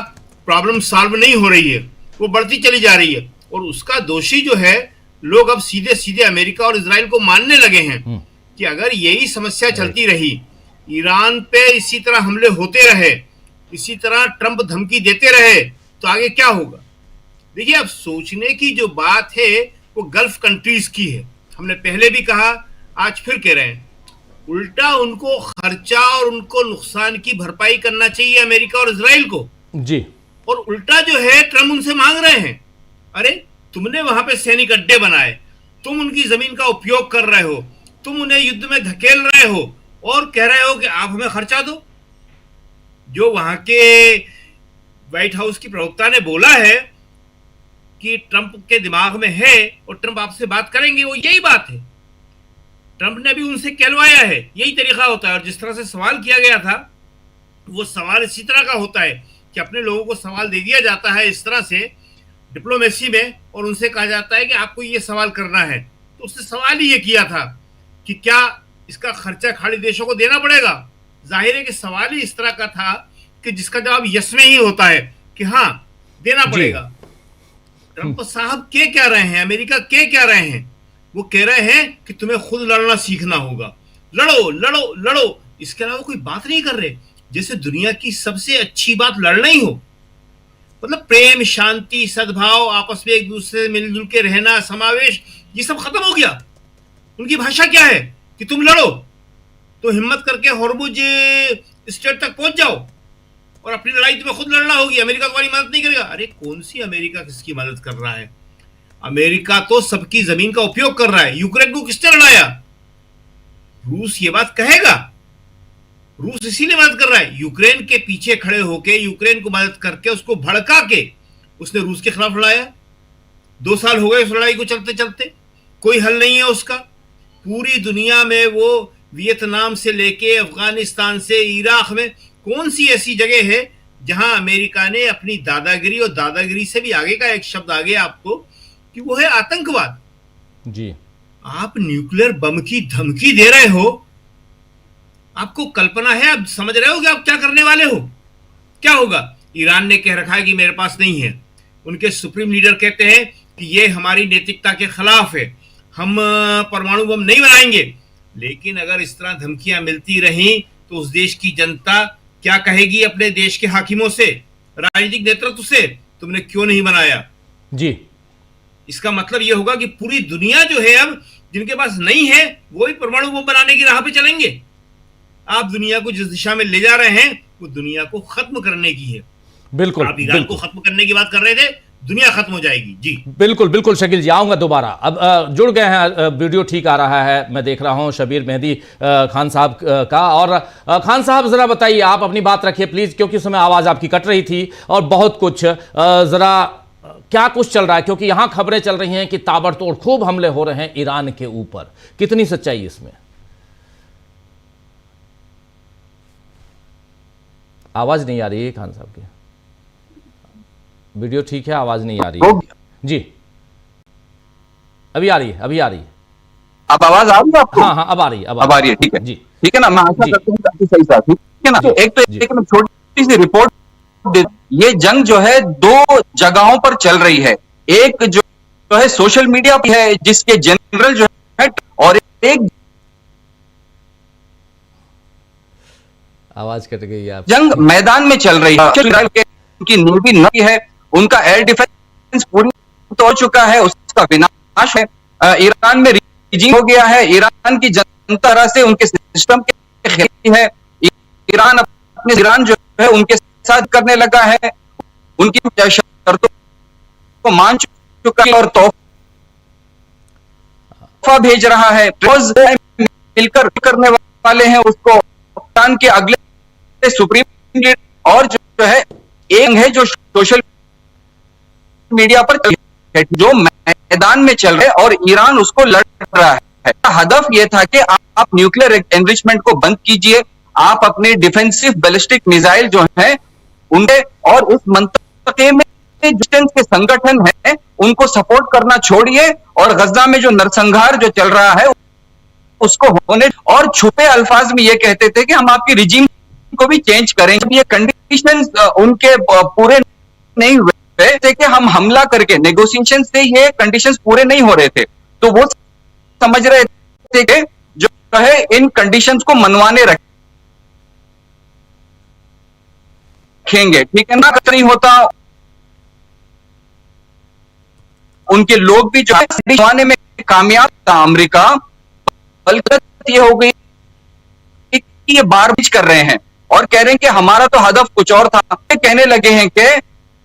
प्रॉब्लम सॉल्व नहीं हो रही है, वो बढ़ती चली जा रही है, और उसका दोषी जो है लोग अब सीधे सीधे अमेरिका और इजराइल को मानने लगे हैं कि अगर यही समस्या चलती रही, ईरान पे इसी तरह हमले होते रहे, इसी तरह ट्रंप धमकी देते रहे, तो आगे क्या होगा। देखिए, अब सोचने की जो बात है वो गल्फ कंट्रीज की है। हमने पहले भी कहा, आज फिर कह रहे हैं, उल्टा उनको खर्चा और उनको नुकसान की भरपाई करना चाहिए अमेरिका और इजराइल को जी, और उल्टा जो है ट्रंप उनसे मांग रहे हैं, अरे तुमने वहां पे सैनिक अड्डे बनाए, तुम उनकी जमीन का उपयोग कर रहे हो, तुम उन्हें युद्ध में धकेल रहे हो और कह रहे हो कि आप हमें खर्चा दो। जो वहां के व्हाइट हाउस की प्रवक्ता ने बोला है कि ट्रंप के दिमाग में है और ट्रंप आपसे बात करेंगे, वो यही बात है। ट्रंप ने भी उनसे कहलवाया है, यही तरीका होता है। और जिस तरह से सवाल किया गया था, वो सवाल इसी तरह का होता है कि अपने लोगों को सवाल दे दिया जाता है इस तरह से डिप्लोमेसी में, और उनसे कहा जाता है कि आपको ये सवाल करना है। तो उसने सवाल ही ये किया था कि क्या इसका खर्चा खाड़ी देशों को देना पड़ेगा। जाहिर है कि सवाल ही इस तरह का था कि जिसका जवाब यस में ही होता है कि हाँ देना पड़ेगा। ट्रंप साहब के क्या रहे हैं, अमेरिका के क्या रहे हैं, वो कह रहे हैं कि तुम्हें खुद लड़ना सीखना होगा, लड़ो लड़ो लड़ो। इसके अलावा कोई बात नहीं कर रहे, जैसे दुनिया की सबसे अच्छी बात लड़ना ही हो। मतलब प्रेम, शांति, सद्भाव, आपस में एक दूसरे से मिलजुल के रहना, समावेश, ये सब खत्म हो गया। उनकी भाषा क्या है कि तुम लड़ो तो हिम्मत करके हॉर्मुज स्ट्रेट तक पहुंच जाओ और अपनी लड़ाई तुम्हें खुद लड़ना होगी, अमेरिका तुम्हारी मदद नहीं करेगा। अरे कौन सी अमेरिका किसकी मदद कर रहा है? अमेरिका तो सबकी जमीन का उपयोग कर रहा है। यूक्रेन को किसने लड़ाया? रूस ये बात कहेगा? रूस इसीलिए मदद कर रहा है, यूक्रेन के पीछे खड़े होके, यूक्रेन को मदद करके, उसको भड़का के उसने रूस के खिलाफ लड़ाया। 2 साल हो गए उस लड़ाई को चलते चलते, कोई हल नहीं है उसका। पूरी दुनिया में वो वियतनाम से लेके अफगानिस्तान से इराक में कौन सी ऐसी जगह है जहां अमेरिका ने अपनी दादागिरी, और दादागिरी से भी आगे का एक शब्द आ गया आपको, कि वो है आतंकवाद। जी, आप न्यूक्लियर बम की धमकी दे रहे हो, आपको कल्पना है, आप समझ रहे हो कि आप क्या करने वाले हो? क्या होगा? ईरान ने कह रखा है कि मेरे पास नहीं है। उनके सुप्रीम लीडर कहते हैं कि ये हमारी नैतिकता के खिलाफ है, हम परमाणु बम नहीं बनाएंगे। लेकिन अगर इस तरह धमकियां मिलती रहीं तो उस देश की जनता क्या कहेगी अपने देश के हाकिमों से, राजनीतिक नेतृत्व से, तुमने क्यों नहीं बनाया? जी, इसका मतलब यह होगा कि पूरी दुनिया जो है, अब जिनके पास नहीं है वो ही परमाणु बम बनाने की राह पे चलेंगे। आप दुनिया को जिस दिशा में ले जा रहे हैं वो दुनिया को खत्म करने की है। बिल्कुल। आप ईरान को खत्म करने की बात कर रहे थे, दुनिया खत्म हो जाएगी। जी बिल्कुल बिल्कुल शकील जी, आऊंगा दोबारा। अब जुड़ गए हैं, वीडियो ठीक आ रहा है, मैं देख रहा हूं शबीर मेहदी खान साहब का। और खान साहब जरा बताइए, आप अपनी बात रखिए प्लीज, क्योंकि उस समय आवाज आपकी कट रही थी और बहुत कुछ, जरा क्या कुछ चल रहा है? क्योंकि यहां खबरें चल रही हैं कि ताबड़तोड़ खूब हमले हो रहे हैं ईरान के ऊपर, कितनी सच्चाई इसमें? आवाज नहीं आ रही है खान साहब की, वीडियो ठीक है, आवाज नहीं आ रही है। जी, अभी आ रही है, अभी आ रही है। अब आवाज आ रही है आपको? हाँ हाँ, अब आ रही है, अब आ रही है, ठीक है जी, ठीक है ना। मैं आशा करता हूँ काफी सही साथी, ठीक है ना। एक मैं छोटी सी रिपोर्ट, ये जंग जो है 2 जगहों पर चल रही है। एक जो है सोशल मीडिया पे है, जिसके जनरल जो है, और एक आवाज कट गई है। जंग मैदान में चल रही है। उनकी नेवी नहीं है, उनका एयर डिफेंस पूरी हो चुका है, उसका विनाश है। ईरान में रिजीम हो गया है, ईरान की जनता तरह से उनके सिस्टम के खिलाफ है। ईरान जो है उनके साथ करने लगा है, उनकी शर्तों को मान चुका है और तोहफा भेज रहा है। मिलकर करने वाले हैं उसको। ईरान के अगले सुप्रीम लीडर और जो है एक है जो सोशल मीडिया पर जो मैदान में चल रहे और ईरान उसको लड़ रहा है। हदफ यह था कि आप न्यूक्लियर एनरिचमेंट को बंद कीजिए, आप अपने डिफेंसिव बैलिस्टिक मिसाइल जो हैं उनके और इस मंतके में के संगठन है उनको सपोर्ट करना छोड़िए, और गजा में जो नरसंहार जो चल रहा है उसको होने, और छुपे अल्फाज में ये कहते थे कि हम आपकी रिजीम को भी चेंज करें। जब ये कंडीशंस उनके पूरे नहीं हुए थे कि हम हमला करके, नेगोशिएशन से ये कंडीशंस पूरे नहीं हो रहे थे, तो वो समझ रहे थे कि जो है इन कंडीशंस को मनवाने रखेंगे, ठीक है ना। नहीं होता, उनके लोग भी जो है मनवाने में कामयाब था अमेरिका, बल्कि ये हो गई कि ये बारबीज कर रहे हैं और कह रहे हैं कि हमारा तो हदफ कुछ और था। कहने लगे हैं कि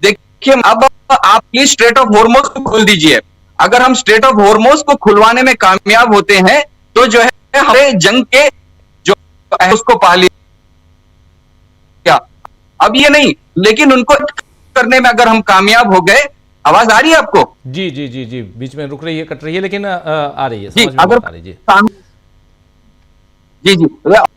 देखिए अब आप प्लीज स्ट्रेट ऑफ हॉर्मोज को खोल दीजिए। अगर हम स्ट्रेट ऑफ हॉर्मोज को खुलवाने में कामयाब होते हैं तो जो है हमें जंग के जो उसको पा लिया। अब ये नहीं, लेकिन उनको करने में अगर हम कामयाब हो गए। आवाज आ रही है आपको? जी जी जी जी, बीच में रुक रही है, कट रही है, लेकिन आ रही है, जी, समझ में अगर आ रही है। जी जी जी,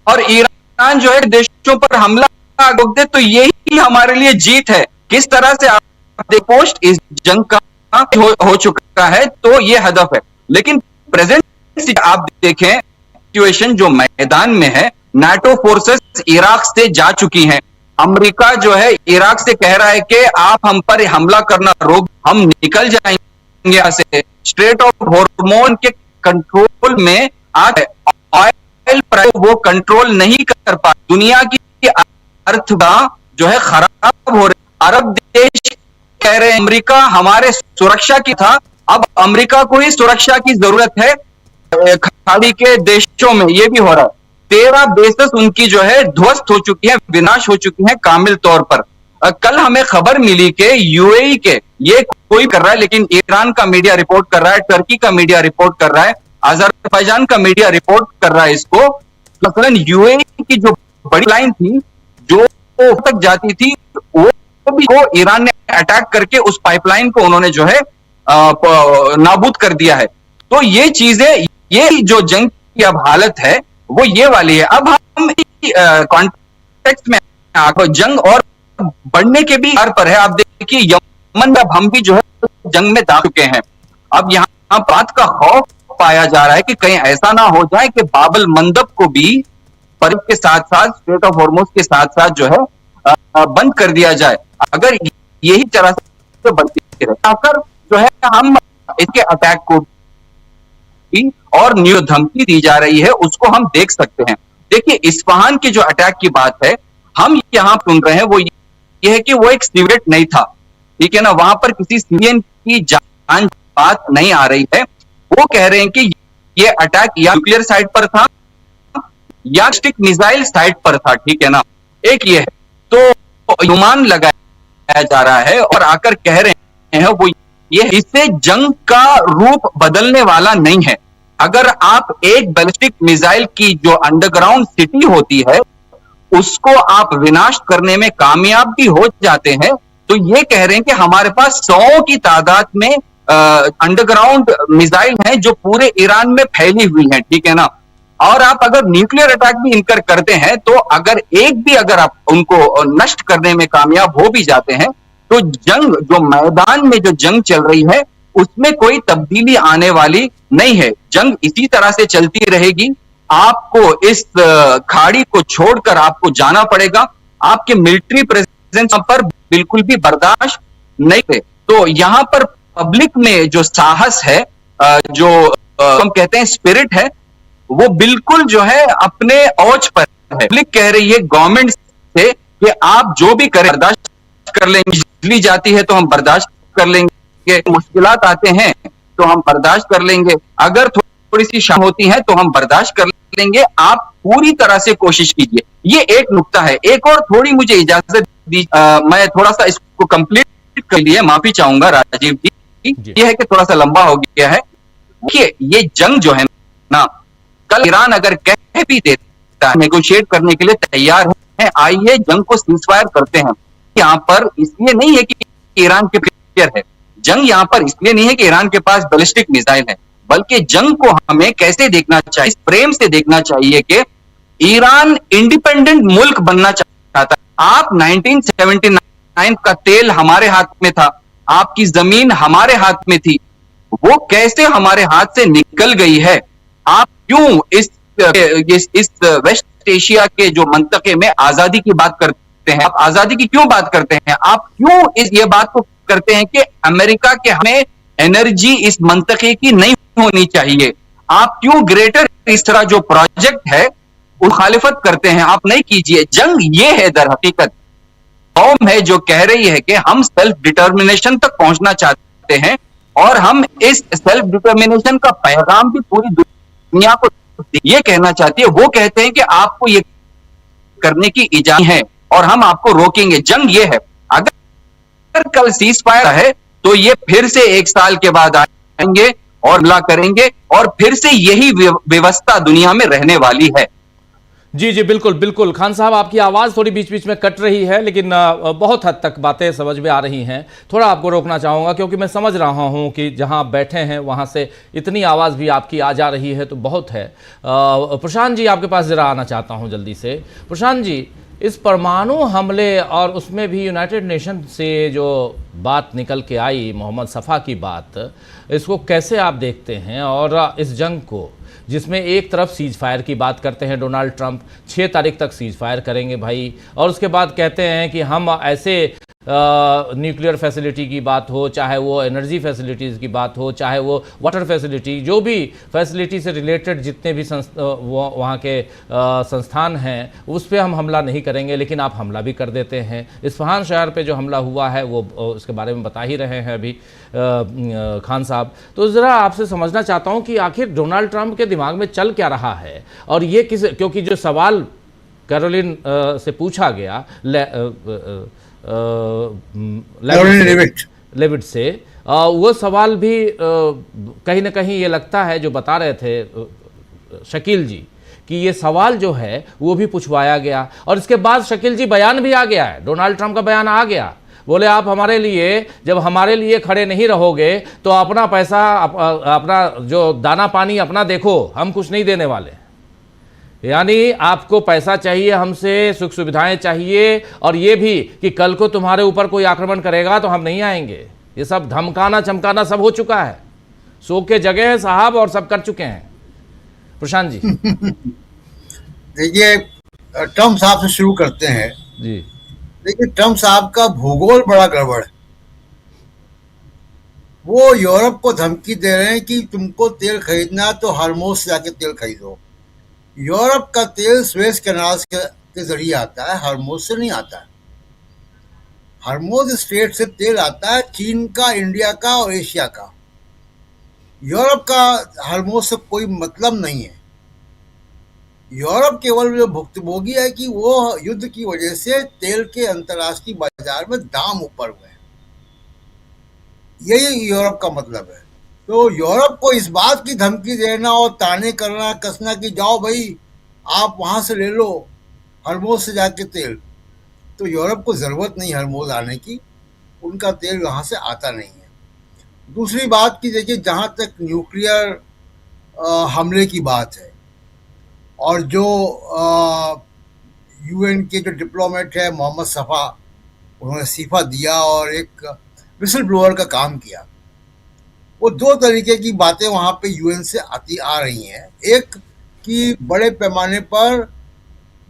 और ईरान जो है देशों पर हमला रोक दे तो यही हमारे लिए जीत है। किस तरह से आप पोस्ट इस जंग का हो चुका है, तो ये हदफ है। लेकिन प्रेजेंट आप देखें सिचुएशन जो मैदान में है, नाटो फोर्सेस इराक से जा चुकी हैं। अमेरिका जो है इराक से कह रहा है कि आप हम पर हमला करना रोक, हम निकल जाएंगे यहाँ से। स्ट्रेट ऑफ हॉर्मोन के कंट्रोल में आज ऑयल प्राइस वो कंट्रोल नहीं कर पा, दुनिया की अर्थव्यवस्था जो है खराब हो रही। अरब देश कह रहे हैं अमेरिका हमारे सुरक्षा की था, अब अमेरिका को ही सुरक्षा की जरूरत है। खाड़ी के देशों में ये भी हो रहा है, 13 बेसेस उनकी जो है ध्वस्त हो चुकी है, विनाश हो चुकी है कामिल तौर पर। कल हमें खबर मिली कि यूएई के, ये कोई कर रहा है लेकिन ईरान का मीडिया रिपोर्ट कर रहा है, टर्की का मीडिया रिपोर्ट कर रहा है, अजरबैजान का मीडिया रिपोर्ट कर रहा है इसको। मसलन यूएई की जो बड़ी लाइन थी जो तक जाती थी वो भी को ईरान ने अटैक करके उस पाइपलाइन को उन्होंने जो है नाबूद कर दिया है। तो ये चीजें, ये जो जंग की अब हालत है वो ये वाली है। अब हम कॉन्टेक्स्ट में जंग और बढ़ने के भी आधार पर है। आप देखिए यमन में हम भी जो है जंग में दाखिल चुके हैं। अब यहाँ बात का खौफ पाया जा रहा है कि कहीं ऐसा ना हो जाए कि बाबल मंदब को भी परिव के साथ साथ स्ट्रेट ऑफ हॉर्मुज के साथ साथ जो है बंद कर दिया जाए। अगर यही तरह से बढ़ती रहे आकर जो है हम इसके अटैक को और न्यू धमकी दी जा रही है उसको हम देख सकते हैं। देखिए इस्फहान की जो अटैक की बात है हम यहाँ सुन रहे हैं वो ये है कि वो एक सिगरेट नहीं था, ठीक है ना, वहां पर किसी सिविलियन की जान बात नहीं आ रही है। वो कह रहे हैं कि ये अटैक या न्यूक्लियर साइट पर था या स्टिक मिसाइल साइट पर था, ठीक है ना, एक ये है। तो अनुमान लगाया जा रहा है और आकर कह रहे हैं वो ये, इससे जंग का रूप बदलने वाला नहीं है। अगर आप एक बैलिस्टिक मिसाइल की जो अंडरग्राउंड सिटी होती है उसको आप विनाश करने में कामयाब भी हो जाते हैं, तो ये कह रहे हैं कि हमारे पास 100 की तादाद में अंडरग्राउंड मिसाइल हैं जो पूरे ईरान में फैली हुई हैं, ठीक है ना। और आप अगर न्यूक्लियर अटैक भी इनकर करते हैं तो अगर एक भी अगर आप उनको नष्ट करने में कामयाब हो भी जाते हैं तो जंग जो मैदान में जो जंग चल रही है उसमें कोई तब्दीली आने वाली नहीं है। जंग इसी तरह से चलती रहेगी। आपको इस खाड़ी को छोड़कर आपको जाना पड़ेगा। आपके मिलिट्री प्रेजेंस पर बिल्कुल भी बर्दाश्त नहीं है। तो यहां पर पब्लिक में जो साहस है, जो हम कहते हैं स्पिरिट है, वो बिल्कुल जो है अपने औज पर है। पब्लिक कह रही है गवर्नमेंट से कि आप जो भी करें बर्दाश्त कर लेंगे। बिजली जाती है तो हम बर्दाश्त कर लेंगे, मुश्किलात आते हैं तो हम बर्दाश्त कर लेंगे, अगर थोड़ी सी शाम होती है तो हम बर्दाश्त कर लेंगे, आप पूरी तरह से कोशिश कीजिए। ये एक नुक्ता है। एक और थोड़ी मुझे इजाजत दी, मैं थोड़ा सा इसको कंप्लीट कर लिए माफी चाहूंगा राजीव जी। ये है कि थोड़ा सा लंबा हो गया है। देखिए ये जंग जो है ना, कल ईरान अगर कह भी देता है नेगोशिएट करने के लिए तैयार है, आइए जंग को सीजफायर करते हैं। यहाँ पर इसलिए नहीं है कि ईरान के प्लेयर है, जंग यहाँ पर इसलिए नहीं है कि ईरान के पास बैलिस्टिक मिसाइल है, बल्कि जंग को हमें कैसे देखना चाहिए, इस प्रेम से देखना चाहिए कि ईरान इंडिपेंडेंट मुल्क बनना चाहता है। आप 1979 का तेल हमारे हाथ में था, आपकी जमीन हमारे हाथ में थी, वो कैसे हमारे हाथ से निकल गई है। आप क्यों इस वेस्ट एशिया के जो मंतके में आजादी की बात करते हैं, आप आजादी की क्यों बात करते हैं, आप क्यों ये बात को करते हैं कि अमेरिका के हमें एनर्जी इस मंतके की नहीं होनी चाहिए, आप क्यों ग्रेटर इस तरह जो प्रोजेक्ट है मुखालिफत करते हैं, आप नहीं कीजिए। जंग ये है दर हकीकत कौम है जो कह रही है कि हम सेल्फ डिटर्मिनेशन तक पहुंचना चाहते हैं और हम इस सेल्फ डिटर्मिनेशन का पैगाम भी पूरी दुनिया को ये कहना चाहती है। वो कहते हैं कि आपको ये करने की इजाजत है और हम आपको रोकेंगे। जंग ये है, अगर कल सीज फायर है तो ये फिर से 1 साल के बाद आएंगे और हमला करेंगे और फिर से यही व्यवस्था दुनिया में रहने वाली है। जी जी बिल्कुल बिल्कुल। खान साहब आपकी आवाज़ थोड़ी बीच बीच में कट रही है, लेकिन बहुत हद तक बातें समझ में आ रही हैं। थोड़ा आपको रोकना चाहूँगा क्योंकि मैं समझ रहा हूँ कि जहाँ आप बैठे हैं वहाँ से इतनी आवाज़ भी आपकी आ जा रही है तो बहुत है। प्रशांत जी आपके पास ज़रा आना चाहता हूँ जल्दी से। प्रशांत जी, इस परमाणु हमले और उसमें भी यूनाइटेड नेशन से जो बात निकल के आई, मोहम्मद सफ़ा की बात, इसको कैसे आप देखते हैं? और इस जंग को जिसमें एक तरफ सीज फायर की बात करते हैं डोनाल्ड ट्रंप, 6 तारीख तक सीज फायर करेंगे भाई, और उसके बाद कहते हैं कि हम ऐसे न्यूक्लियर फैसिलिटी की बात हो, चाहे वो एनर्जी फैसिलिटीज़ की बात हो, चाहे वो वाटर फैसिलिटी, जो भी फैसिलिटी से रिलेटेड जितने भी वहाँ के संस्थान हैं, उस पर हम हमला नहीं करेंगे, लेकिन आप हमला भी कर देते हैं। इस्फहान शहर पे जो हमला हुआ है वो उसके बारे में बता ही रहे हैं अभी खान साहब। तो ज़रा आपसे समझना चाहता हूँ कि आखिर डोनाल्ड ट्रंप के दिमाग में चल क्या रहा है, और ये क्योंकि जो सवाल कैरोलिन से पूछा गया लेविट से, वो सवाल भी कहीं ना कहीं ये लगता है, जो बता रहे थे शकील जी, कि ये सवाल जो है वो भी पूछवाया गया, और इसके बाद शकील जी बयान भी आ गया है, डोनाल्ड ट्रंप का बयान आ गया। बोले आप हमारे लिए, जब हमारे लिए खड़े नहीं रहोगे तो अपना पैसा, अपना जो दाना पानी अपना देखो, हम कुछ नहीं देने वाले। यानी आपको पैसा चाहिए हमसे, सुख सुविधाएं चाहिए, और ये भी कि कल को तुम्हारे ऊपर कोई आक्रमण करेगा तो हम नहीं आएंगे। ये सब धमकाना चमकाना सब हो चुका है, सो के जगह है साहब, और सब कर चुके हैं। प्रशांत जी देखिए, ट्रम्प साहब से शुरू करते हैं जी। देखिए, ट्रम्प साहब का भूगोल बड़ा गड़बड़ है। वो यूरोप को धमकी दे रहे हैं कि तुमको तेल खरीदना तो हरमोज से जाके तेल खरीदो। यूरोप का तेल स्वेज कैनाल के जरिए आता है, हरमोज से नहीं आता है। हरमोज स्ट्रेट से तेल आता है चीन का, इंडिया का और एशिया का। यूरोप का हरमोज से कोई मतलब नहीं है। यूरोप केवल जो भुक्तभोगी है कि वो युद्ध की वजह से तेल के अंतर्राष्ट्रीय बाजार में दाम ऊपर हुए हैं, यही यूरोप का मतलब है। तो यूरोप को इस बात की धमकी देना और ताने करना, कसना कि जाओ भाई आप वहां से ले लो हरमोज से जाके तेल, तो यूरोप को जरूरत नहीं हरमोज आने की, उनका तेल वहां से आता नहीं है। दूसरी बात की देखिए, जहां तक न्यूक्लियर हमले की बात है, और जो यूएन के जो डिप्लोमेट है मोहम्मद सफ़ा, उन्होंने इस्तीफा दिया और एक विसल ब्लोअर का काम किया। वो दो तरीके की बातें वहाँ पे यूएन से आ रही हैं। एक कि बड़े पैमाने पर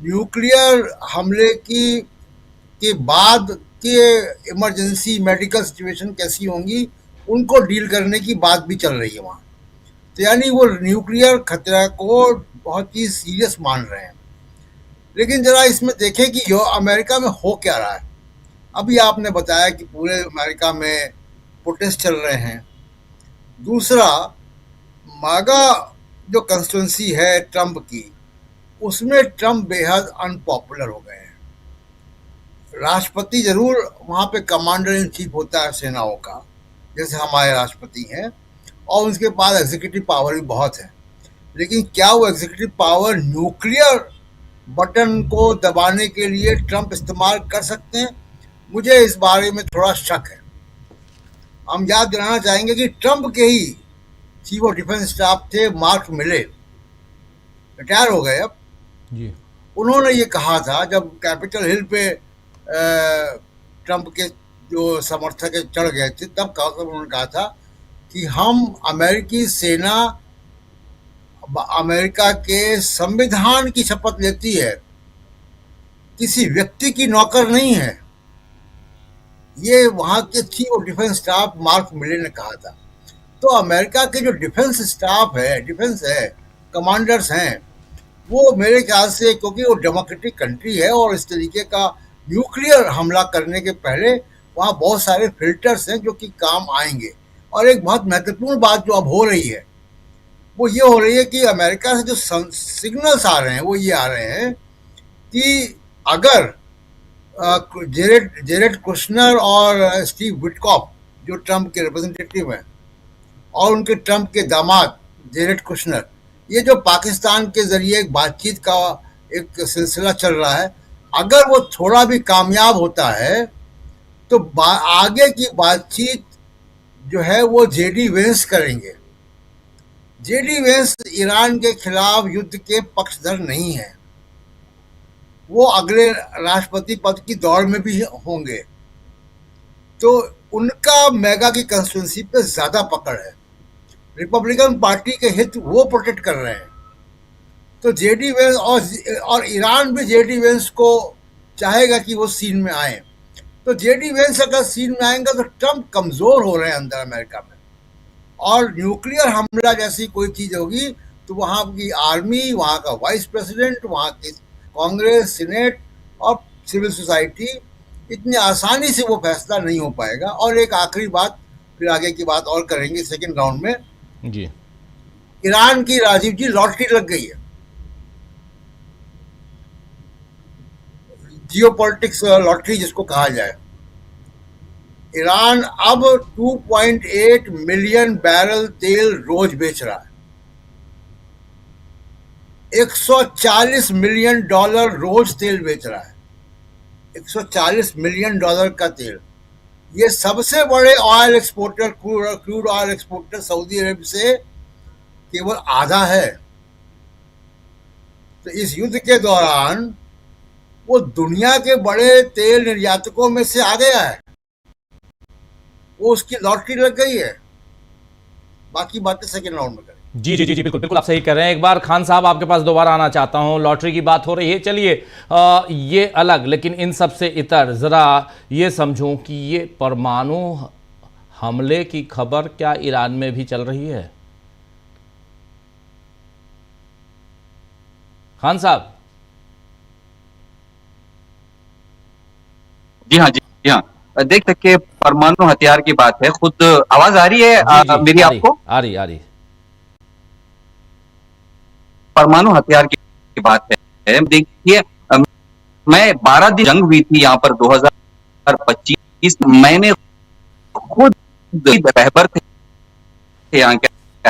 न्यूक्लियर हमले के बाद के इमरजेंसी मेडिकल सिचुएशन कैसी होंगी, उनको डील करने की बात भी चल रही है वहाँ। तो यानी वो न्यूक्लियर खतरा को बहुत ही सीरियस मान रहे हैं। लेकिन जरा इसमें देखें कि जो अमेरिका में हो क्या रहा है। अभी आपने बताया कि पूरे अमेरिका में प्रोटेस्ट चल रहे हैं। दूसरा, मागा जो कंस्टिट्यूंसी है ट्रंप की, उसमें ट्रंप बेहद अनपॉपुलर हो गए हैं। राष्ट्रपति जरूर वहाँ पे कमांडर इन चीफ होता है सेनाओं का, जैसे हमारे राष्ट्रपति हैं, और उसके पास एग्जीक्यूटिव पावर भी बहुत है। लेकिन क्या वो एग्जीक्यूटिव पावर न्यूक्लियर बटन को दबाने के लिए ट्रंप इस्तेमाल कर सकते हैं? मुझे इस बारे में थोड़ा शक है। हम याद दिलाना चाहेंगे कि ट्रंप के ही चीफ ऑफ डिफेंस स्टाफ थे मार्क मिले, रिटायर हो गए अब जी। उन्होंने ये कहा था जब कैपिटल हिल पे ट्रंप के जो समर्थक चढ़ गए थे, तब उन्होंने कहा था कि हम अमेरिकी सेना अमेरिका के संविधान की शपथ लेती है, किसी व्यक्ति की नौकर नहीं है। ये वहाँ के chief of defence staff mark मिले ने कहा था। तो अमेरिका के जो डिफेंस स्टाफ है, डिफेंस है, कमांडर्स हैं, वो मेरे ख्याल से, क्योंकि वो डेमोक्रेटिक कंट्री है और इस तरीके का न्यूक्लियर हमला करने के पहले वहाँ बहुत सारे फिल्टर्स हैं जो कि काम आएंगे। और एक बहुत महत्वपूर्ण बात जो अब हो रही है वो ये हो रही है कि अमेरिका से जो सिग्नल्स आ रहे हैं वो ये आ रहे हैं कि अगर जेरेड कुशनर और स्टीव विटकॉफ जो ट्रंप के रिप्रेजेंटेटिव हैं, और उनके ट्रंप के दामाद जेरेड कुशनर, ये जो पाकिस्तान के जरिए एक बातचीत का एक सिलसिला चल रहा है, अगर वो थोड़ा भी कामयाब होता है तो आगे की बातचीत जो है वो जेडी वेंस करेंगे। जेडी वेंस ईरान के खिलाफ युद्ध के पक्षधर नहीं है, वो अगले राष्ट्रपति पद की दौड़ में भी होंगे। तो उनका मेगा की कंस्टिट्यूंसी पे ज्यादा पकड़ है, रिपब्लिकन पार्टी के हित वो प्रोटेक्ट कर रहे हैं। तो जेडी वेंस और ईरान भी जेडी वेंस को चाहेगा कि वो सीन में आए। तो जेडी वेंस अगर सीन में आएंगे तो ट्रम्प कमजोर हो रहे हैं अंदर अमेरिका में, और न्यूक्लियर हमला जैसी कोई चीज होगी तो वहां की आर्मी, वहां का वाइस प्रेसिडेंट, वहां की कांग्रेस, सीनेट और सिविल सोसाइटी, इतनी आसानी से वो फैसला नहीं हो पाएगा। और एक आखिरी बात, फिर आगे की बात और करेंगे सेकंड राउंड में। जी, ईरान की, राजीव जी, लॉटरी लग गई है, जियोपॉलिटिक्स लॉटरी जिसको कहा जाए। ईरान अब 2.8 मिलियन बैरल तेल रोज बेच रहा है, $140 मिलियन रोज तेल बेच रहा है, $140 मिलियन का तेल। ये सबसे बड़े oil exporter, crude oil exporter Saudi Arab से केवल आधा है। तो इस युद्ध के दौरान वो दुनिया के बड़े तेल निर्यातकों में से आ गया है, वो उसकी लॉटरी लग गई है। बाकी बातें सेकंड राउंड में करें। जी जी जी जी, बिल्कुल बिल्कुल आप सही कर रहे हैं। एक बार खान साहब आपके पास दोबारा आना चाहता हूं। लॉटरी की बात हो रही है, चलिए ये अलग, लेकिन इन सब से इतर जरा ये समझूं कि ये परमाणु हमले की खबर क्या ईरान में भी चल रही है? खान साहब। जी हाँ, जी हाँ, देख सके परमाणु हथियार की बात है। खुद आवाज आ रही है मेरी आपको? आ रही। परमाणु हथियार की बात है। देखिए, मैं 12 दिन जंग हुई थी यहाँ पर 2025, मैंने खुद रहबर थे यहाँ के,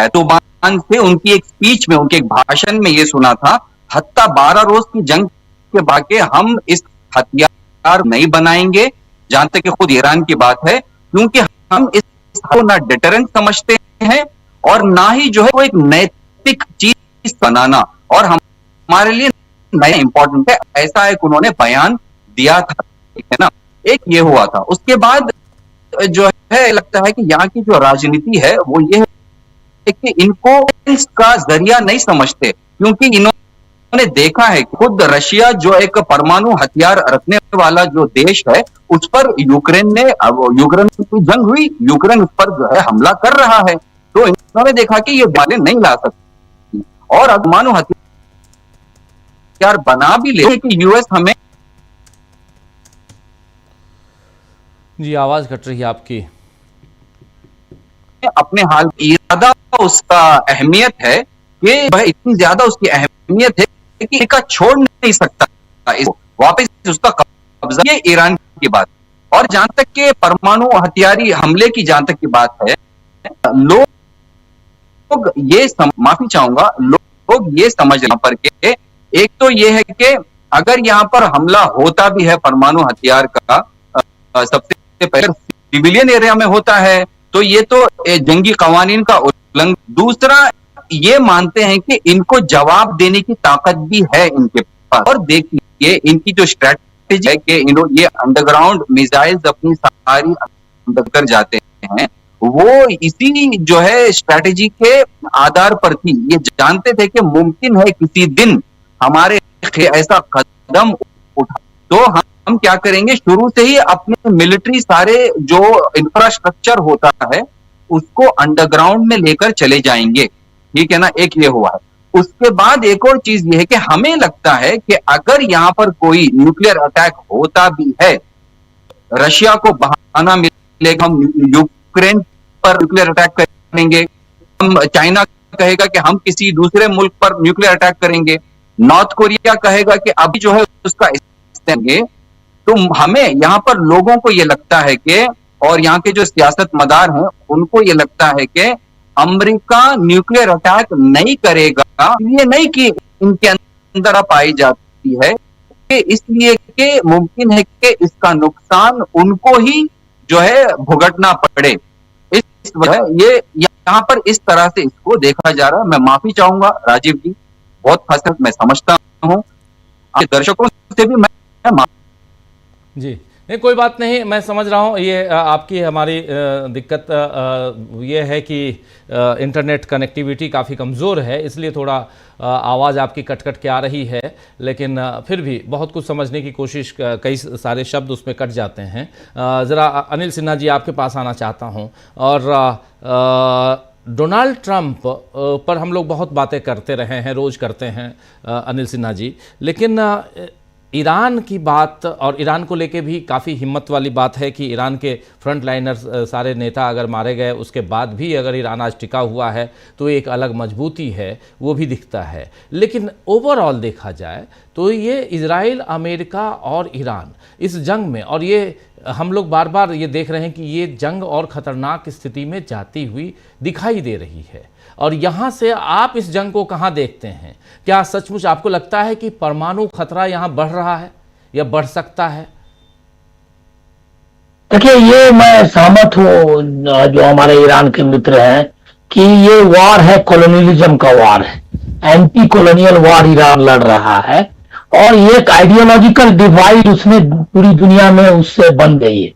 तो बान से उनकी एक स्पीच में, उनके एक भाषण में ये सुना था, हत्ता 12 रोज की जंग के बाद हम इस हथियार नहीं बनाएंगे, जहां तक कि खुद ईरान की बात है, क्योंकि हम इसको ना डिटरेंट समझते हैं और ना ही जो है वो एक नैतिक चीज बनाना, और हमारे लिए नया इंपॉर्टेंट है। ऐसा एक उन्होंने बयान दिया था, ठीक है ना। एक ये हुआ था। उसके बाद जो है लगता है कि यहाँ की जो राजनीति है वो ये है कि इनको इसका जरिया नहीं समझते, क्योंकि इन्होंने देखा है खुद रशिया जो एक परमाणु हथियार रखने वाला जो देश है, उस पर यूक्रेन की जंग हुई, यूक्रेन उस पर जो है हमला कर रहा है, तो इन्होंने देखा कि ये बातें नहीं ला सकती, और अब परमाणु हथियार बना भी ले कि यूएस हमें। जी, आवाज कट रही है आपकी। अपने हाल इरादा उसका अहमियत है कि वह इतनी ज्यादा उसकी अहमियत है कि इसका छोड़ नहीं सकता, वापस उसका कब्जा। ये ईरान की बात। और जहां तक के परमाणु हथियारी हमले की जहां तक की बात है, लोग ये माफी चाहूंगा, लोग ये समझ यहाँ पर के, एक तो ये है कि अगर यहाँ पर हमला होता भी है परमाणु हथियार का, सबसे पहले सिविलियन एरिया में होता है, तो ये तो जंगी कवानीन का उल्लंघन। दूसरा, ये मानते हैं कि इनको जवाब देने की ताकत भी है इनके पास। और देखिए इनकी जो स्ट्रैटेजी है कि ये अंडरग्राउंड मिसाइल्स अपनी सारी अंदर कर जाते हैं, वो इसी जो है स्ट्रैटेजी के आधार पर थी। ये जानते थे कि मुमकिन है किसी दिन हमारे ऐसा कदम उठा, तो हम क्या करेंगे, शुरू से ही अपने मिलिट्री सारे जो इंफ्रास्ट्रक्चर होता है उसको अंडरग्राउंड में लेकर चले जाएंगे, ठीक है ना। एक ये हुआ है। उसके बाद एक और चीज ये है कि हमें लगता है कि अगर यहां पर कोई न्यूक्लियर अटैक होता भी है, रशिया को बहाना मिलेगा, हम यूक्रेन पर न्यूक्लियर अटैक करेंगे, हम चाइना कहेगा कि हम किसी दूसरे मुल्क पर न्यूक्लियर अटैक करेंगे, नॉर्थ कोरिया कहेगा कि अभी जो है उसका इस्तेमाल, तो हमें यहाँ पर लोगों को ये लगता है कि, और यहाँ के जो सियासतमदार हैं उनको ये लगता है कि अमेरिका न्यूक्लियर अटैक नहीं करेगा, ये नहीं कि इनके अंदर पाई जाती है, कि इसलिए कि मुमकिन है कि इसका नुकसान उनको ही जो है भुगतना पड़े। इस वजह ये यहाँ पर इस तरह से इसको देखा जा रहा है। मैं माफी चाहूंगा राजीव जी, बहुत हसरत मैं समझता हूँ, दर्शकों से भी मैं जी नहीं, कोई बात नहीं, मैं समझ रहा हूँ। ये आपकी हमारी दिक्कत ये है कि इंटरनेट कनेक्टिविटी काफ़ी कमज़ोर है, इसलिए थोड़ा आवाज़ आपकी कट कट के आ रही है, लेकिन फिर भी बहुत कुछ समझने की कोशिश, कई सारे शब्द उसमें कट जाते हैं। ज़रा अनिल सिन्हा जी आपके पास आना चाहता हूँ। और डोनाल्ड ट्रंप पर हम लोग बहुत बातें करते रहे हैं, रोज़ करते हैं अनिल सिन्हा जी, लेकिन ईरान की बात, और ईरान को लेके भी काफ़ी हिम्मत वाली बात है कि ईरान के फ्रंट लाइनर्स सारे नेता अगर मारे गए, उसके बाद भी अगर ईरान आज टिका हुआ है तो एक अलग मजबूती है, वो भी दिखता है। लेकिन ओवरऑल देखा जाए तो ये इजराइल, अमेरिका और ईरान इस जंग में, और ये हम लोग बार बार ये देख रहे हैं कि ये जंग और ख़तरनाक स्थिति में जाती हुई दिखाई दे रही है। और यहाँ से आप इस जंग को कहाँ देखते हैं? क्या सचमुच आपको लगता है कि परमाणु खतरा यहाँ बढ़ रहा है या बढ़ सकता है? देखिए, ये मैं सहमत हूँ जो हमारे ईरान के मित्र हैं कि ये वार है, कॉलोनियलिज्म का वार है, एंटी कॉलोनियल वार ईरान लड़ रहा है। और एक आइडियोलॉजिकल डिवाइड उसमें पूरी दुनिया में उससे बन गई है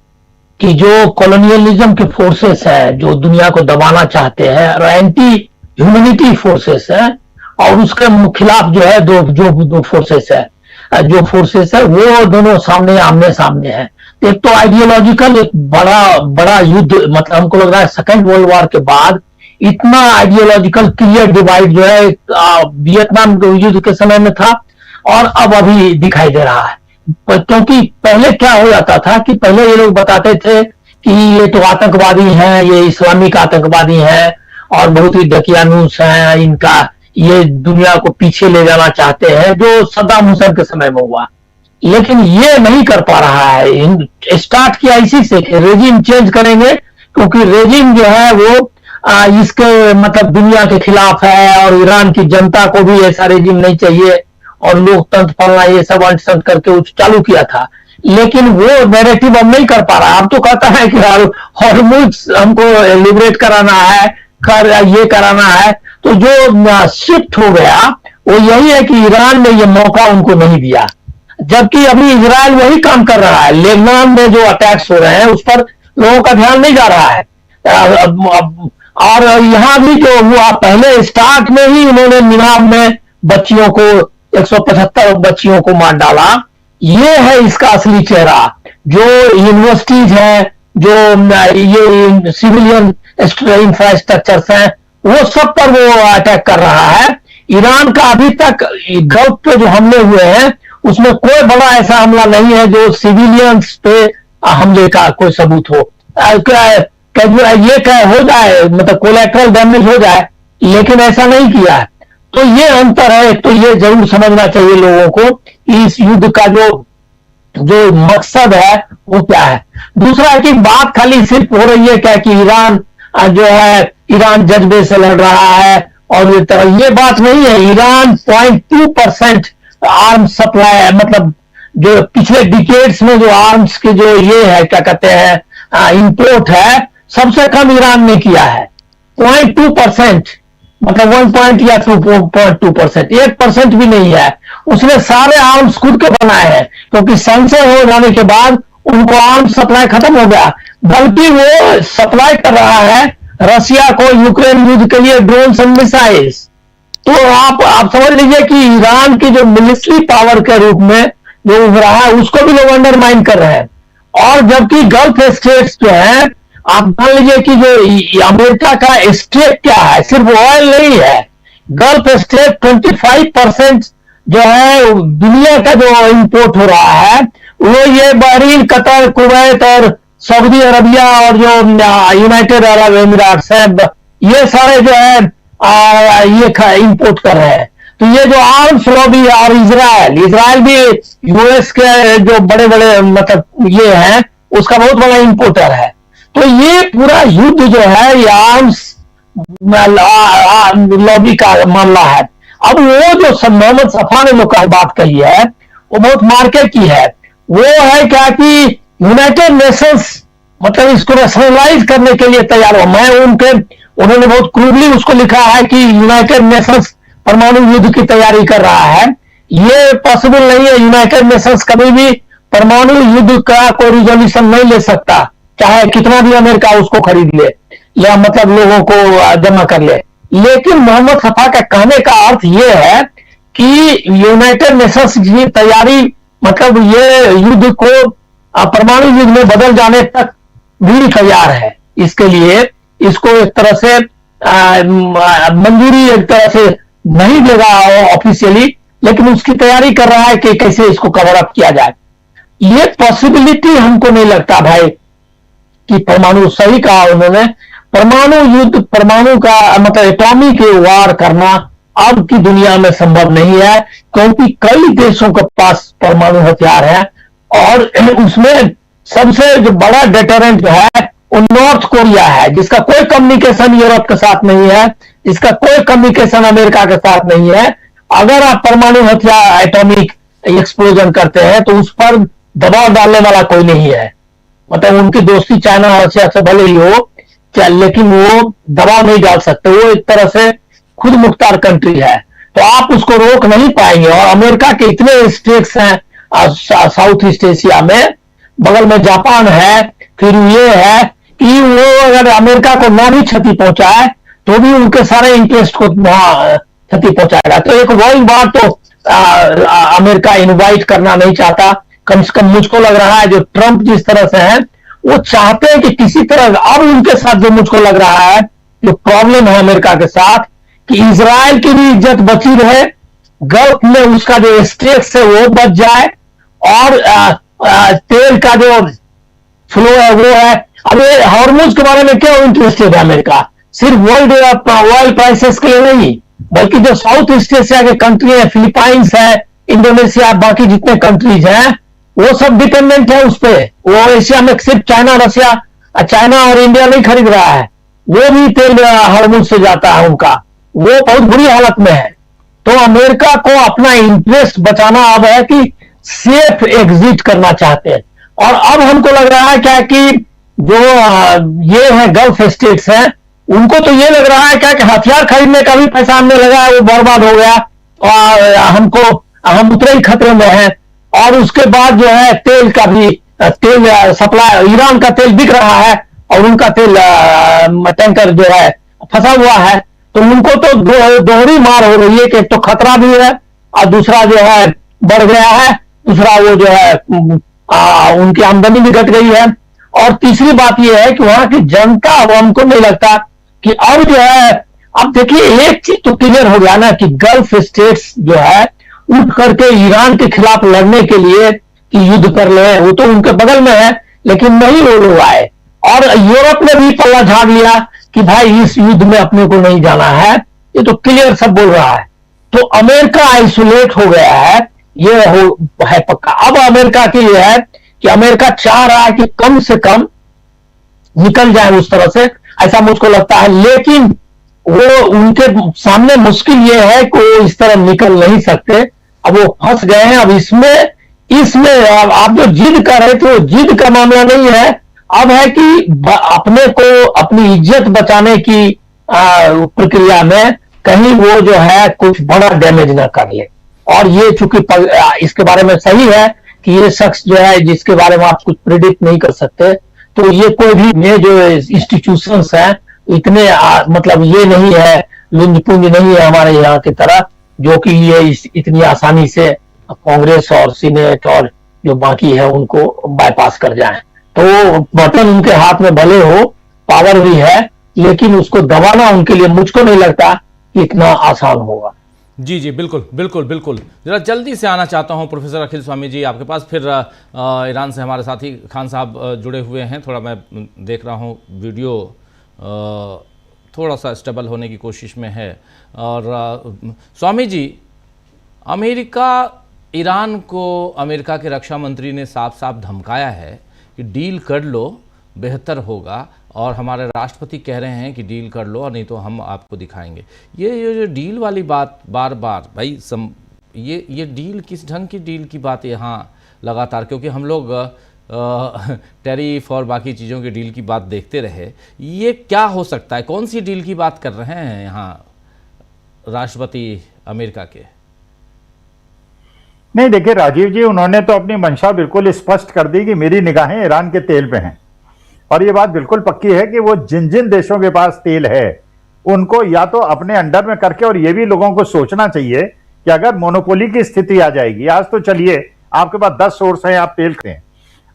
कि जो कॉलोनियलिज्म के फोर्सेस हैं, जो दुनिया को दबाना चाहते हैं, और एंटी ह्यूमैनिटी फोर्सेस हैं, और उसके खिलाफ जो है दो फोर्सेस है, वो दोनों आमने सामने हैं। एक तो आइडियोलॉजिकल एक बड़ा युद्ध, मतलब हमको लग रहा है सेकेंड वर्ल्ड वॉर के बाद इतना आइडियोलॉजिकल क्लियर डिवाइड जो है वियतनाम युद्ध के समय में था और अब अभी दिखाई दे रहा है। क्योंकि पहले क्या हो जाता था कि पहले ये लोग बताते थे कि ये तो आतंकवादी हैं, ये इस्लामिक आतंकवादी हैं और बहुत ही दकियानूस हैं, इनका ये दुनिया को पीछे ले जाना चाहते हैं, जो सद्दाम हुसैन के समय में हुआ। लेकिन ये नहीं कर पा रहा है। स्टार्ट किया इसी से कि रेजिम चेंज करेंगे, क्योंकि रेजिम जो है वो इसके मतलब दुनिया के खिलाफ है, और ईरान की जनता को भी ऐसा रेजिम नहीं चाहिए, और लोकतंत्र पालना ये सब अंट करके चालू किया था। लेकिन वो नैरेटिव अब नहीं कर पा रहा। अब तो कहता है कि हॉर्मुज हमको लिबरेट कराना है, ये कराना है। तो जो शिफ्ट हो गया वो यही है कि ईरान ने ये मौका उनको नहीं दिया, जबकि अभी इजराइल वही काम कर रहा है। लेबनान में जो अटैक्स हो रहे हैं उस पर लोगों का ध्यान नहीं जा रहा है। और यहां भी जो हुआ, पहले स्टार्ट में ही उन्होंने निनाव में बच्चियों को 175 बच्चियों को मार डाला। ये है इसका असली चेहरा। जो यूनिवर्सिटीज हैं, जो ये सिविलियन इंफ्रास्ट्रक्चर्स हैं, वो सब पर वो अटैक कर रहा है। ईरान का अभी तक गल्फ पे जो हमले हुए हैं उसमें कोई बड़ा ऐसा हमला नहीं है जो सिविलियंस पे हमले का कोई सबूत हो। ये क्या हो जाए, मतलब कोलैटरल डैमेज हो जाए, लेकिन ऐसा नहीं किया है। तो ये अंतर है। तो ये जरूर समझना चाहिए लोगों को कि इस युद्ध का जो मकसद है वो क्या है। दूसरा है कि बात खाली सिर्फ हो रही है क्या कि ईरान जो है, ईरान जज्बे से लड़ रहा है, और ये बात नहीं है। ईरान 0.2% आर्म्स सप्लाई है, मतलब जो पिछले डिकेड्स में जो आर्म्स के जो ये है क्या कहते हैं इंपोर्ट है, सबसे कम ईरान ने किया है। 0.2%, मतलब 1 या 2.2%, 1% भी नहीं है। उसने सारे आर्म्स खुद के बनाए हैं, क्योंकि सैंक्शन हो जाने के बाद उनको आर्म्स सप्लाई खत्म हो गया। बल्कि वो सप्लाई कर रहा है रशिया को यूक्रेन युद्ध के लिए ड्रोन्स एंड मिसाइल्स। तो आप समझ लीजिए कि ईरान की जो मिलिट्री पावर के रूप में जो उभरा है उसको भी लोग अंडरमाइन कर रहे हैं। और जबकि गल्फ स्टेट्स जो है, आप मान लीजिए कि जो अमेरिका का स्टेट क्या है, सिर्फ ऑयल नहीं है। गल्फ स्टेट 25% जो है दुनिया का जो इंपोर्ट हो रहा है वो ये बहरीन, कतर, कुवैत और सऊदी अरबिया और जो यूनाइटेड अरब एमिरेट्स है, ये सारे जो है ये इंपोर्ट कर रहे हैं। तो ये जो आर्म्स लॉबी और इजराइल भी यूएस के जो बड़े बड़े मतलब ये हैं उसका बहुत बड़ा इंपोर्टर है। तो ये पूरा युद्ध जो है ये आर्म्स लॉबी का मामला है। अब वो जो मोहम्मद सफा ने लोग बात कही है वो बहुत मार्केट की है। वो है क्या कि यूनाइटेड नेशंस मतलब इसको रैशनलाइज करने के लिए तैयार हो। उन्होंने बहुत क्रूरली उसको लिखा है कि यूनाइटेड नेशंस परमाणु युद्ध की तैयारी कर रहा है। ये पॉसिबल नहीं है। यूनाइटेड नेशंस कभी भी परमाणु युद्ध का कोई रिजोल्यूशन नहीं ले सकता, चाहे कितना भी अमेरिका उसको खरीद ले या मतलब लोगों को जमा कर ले। लेकिन मोहम्मद सफा का कहने का अर्थ ये है कि यूनाइटेड नेशंस की तैयारी, मतलब ये युद्ध को परमाणु युद्ध में बदल जाने तक भी तैयार है। इसके लिए इसको एक तरह से मंजूरी एक तरह से नहीं देगा ऑफिशियली, लेकिन उसकी तैयारी कर रहा है कि कैसे इसको कवर अप किया जाए। ये पॉसिबिलिटी हमको नहीं लगता भाई कि परमाणु, सही कहा उन्होंने, परमाणु युद्ध, परमाणु का मतलब एटॉमिक वार करना अब की दुनिया में संभव नहीं है, क्योंकि कई देशों के पास परमाणु हथियार है और उसमें सबसे जो बड़ा डेटरेंट जो है वो नॉर्थ कोरिया है, जिसका कोई कम्युनिकेशन यूरोप के साथ नहीं है, जिसका कोई कम्युनिकेशन अमेरिका के साथ नहीं है। अगर आप परमाणु हथियार एटॉमिक एक्सप्लोजन करते हैं तो उस पर दबाव डालने वाला कोई नहीं है। मतलब उनकी दोस्ती चाइना और रशिया से भले ही हो, लेकिन वो दबाव नहीं डाल सकते, वो एक तरह से खुद मुख्तार कंट्री है, तो आप उसको रोक नहीं पाएंगे। और अमेरिका के इतने स्टेट्स हैं साउथ ईस्ट एशिया में, बगल में जापान है, फिर ये है कि वो अगर अमेरिका को ना भी क्षति पहुंचाए तो भी उनके सारे इंटरेस्ट को क्षति पहुंचाएगा। तो एक वर्ल्ड वार तो अमेरिका इनवाइट करना नहीं चाहता। कम से कम मुझको लग रहा है जो ट्रंप जिस तरह से है वो चाहते हैं कि किसी तरह, अब उनके साथ जो मुझको लग रहा है जो प्रॉब्लम है अमेरिका के साथ, कि इजराइल की भी इज्जत बची रहे, गल्फ में उसका जो स्टेट्स है वो बच जाए, और तेल का जो फ्लो है वो है। अब ये हॉर्मुज के बारे में क्यों इंटरेस्टेड है अमेरिका? सिर्फ वर्ल्ड ऑयल प्राइसेस के लिए नहीं, बल्कि जो साउथ ईस्ट एशिया के कंट्री है, फिलीपाइंस है, इंडोनेशिया, बाकी जितने कंट्रीज हैं वो सब डिपेंडेंट है उस पे। वो एशिया में सिर्फ चाइना, रशिया, चाइना और इंडिया नहीं खरीद रहा है, वो भी तेल हॉर्मुज से जाता है उनका, वो बहुत बुरी हालत में है। तो अमेरिका को अपना इंटरेस्ट बचाना अब है कि सेफ एग्जिट करना चाहते हैं। और अब हमको लग रहा है क्या कि जो ये है गल्फ स्टेट्स हैं, उनको तो ये लग रहा है क्या कि हथियार खरीदने का भी पैसा हमने लगा है वो बर्बाद हो गया और हम उतरे ही खतरे में हैं। और उसके बाद जो है तेल का भी, तेल सप्लाई, ईरान का तेल बिक रहा है और उनका तेल टैंकर जो है फंसा हुआ है, तो उनको तो दोहरी मार हो रही है कि एक तो खतरा भी है और दूसरा जो है बढ़ गया है, दूसरा वो जो है उनकी आमदनी भी घट गई है। और तीसरी बात यह है कि वहां की जनता, अब हमको नहीं लगता कि अब जो है, अब देखिए एक चीज तो क्लियर हो गया ना कि गल्फ स्टेट्स जो है उठ करके ईरान के खिलाफ लड़ने के लिए कि युद्ध कर ले, वो तो उनके बगल में है, लेकिन नहीं वो लोग आए। और यूरोप ने भी पल्ला झाड़ लिया कि भाई इस युद्ध में अपने को नहीं जाना है, ये तो क्लियर सब बोल रहा है। तो अमेरिका आइसोलेट हो गया है, ये है पक्का। अब अमेरिका की ये है कि अमेरिका चाह रहा है कि कम से कम निकल जाए उस तरह से, ऐसा मुझको लगता है। लेकिन वो उनके सामने मुश्किल ये है कि वो इस तरह निकल नहीं सकते, अब वो फंस गए हैं। अब इसमें आप जो जिद कर रहे थे, जिद का मामला नहीं है, अब है कि अपने को अपनी इज्जत बचाने की प्रक्रिया में कहीं वो जो है कुछ बड़ा डैमेज ना कर ले। और ये चूंकि इसके बारे में सही है कि ये शख्स जो है जिसके बारे में आप कुछ प्रिडिक्ट नहीं कर सकते, तो ये कोई भी ये जो इंस्टीट्यूशंस हैं इतने मतलब ये नहीं है, लुंज पुंज नहीं है हमारे यहाँ की तरह, जो कि ये इतनी आसानी से कांग्रेस और सीनेट और जो बाकी है उनको बाईपास कर जाए। तो बटन उनके हाथ में भले हो, पावर भी है, लेकिन उसको दबाना उनके लिए मुझको नहीं लगता कि इतना आसान होगा। जी जी, बिल्कुल बिल्कुल बिल्कुल। जरा जल्दी से आना चाहता हूं प्रोफेसर अखिल स्वामी जी आपके पास, फिर ईरान से हमारे साथी खान साहब जुड़े हुए हैं। थोड़ा मैं देख रहा हूं वीडियो थोड़ा सा स्टेबल होने की कोशिश में है। और स्वामी जी, अमेरिका, ईरान को अमेरिका के रक्षा मंत्री ने साफ साफ धमकाया है कि डील कर लो बेहतर होगा, और हमारे राष्ट्रपति कह रहे हैं कि डील कर लो और नहीं तो हम आपको दिखाएंगे। ये जो डील वाली बात बार बार भाई ये डील किस ढंग की डील की बात यहाँ लगातार, क्योंकि हम लोग टैरिफ और बाकी चीज़ों की डील की बात देखते रहे, ये क्या हो सकता है? कौन सी डील की बात कर रहे हैं यहाँ राष्ट्रपति अमेरिका के? नहीं, देखिए राजीव जी, उन्होंने तो अपनी मंशा बिल्कुल स्पष्ट कर दी कि मेरी निगाहें ईरान के तेल पे हैं। और ये बात बिल्कुल पक्की है कि वो जिन जिन देशों के पास तेल है उनको या तो अपने अंडर में करके, और ये भी लोगों को सोचना चाहिए कि अगर मोनोपोली की स्थिति आ जाएगी, आज तो चलिए आपके पास 10 सोर्स हैं, आप तेल करें,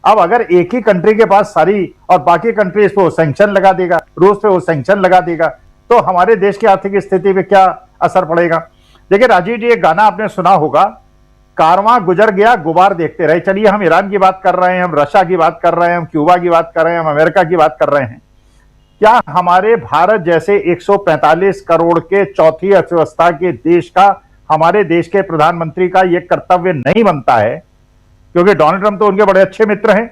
अब अगर एक ही कंट्री के पास सारी और बाकी कंट्रीज पे वो सैंक्शन लगा देगा, रूस पे वो सैंक्शन लगा देगा, तो हमारे देश की आर्थिक स्थिति पे क्या असर पड़ेगा। देखिए राजीव जी, एक गाना आपने सुना होगा, कारवां गुजर गया गुबार देखते रहे। चलिए हम ईरान की बात कर रहे हैं, हम रशिया की बात कर रहे हैं, हम क्यूबा की बात कर रहे हैं, हम अमेरिका की बात कर रहे हैं, क्या हमारे भारत जैसे 145 करोड़ के चौथी अर्थव्यवस्था के देश का, हमारे देश के प्रधानमंत्री का यह कर्तव्य नहीं बनता है? क्योंकि डोनाल्ड ट्रंप तो उनके बड़े अच्छे मित्र हैं।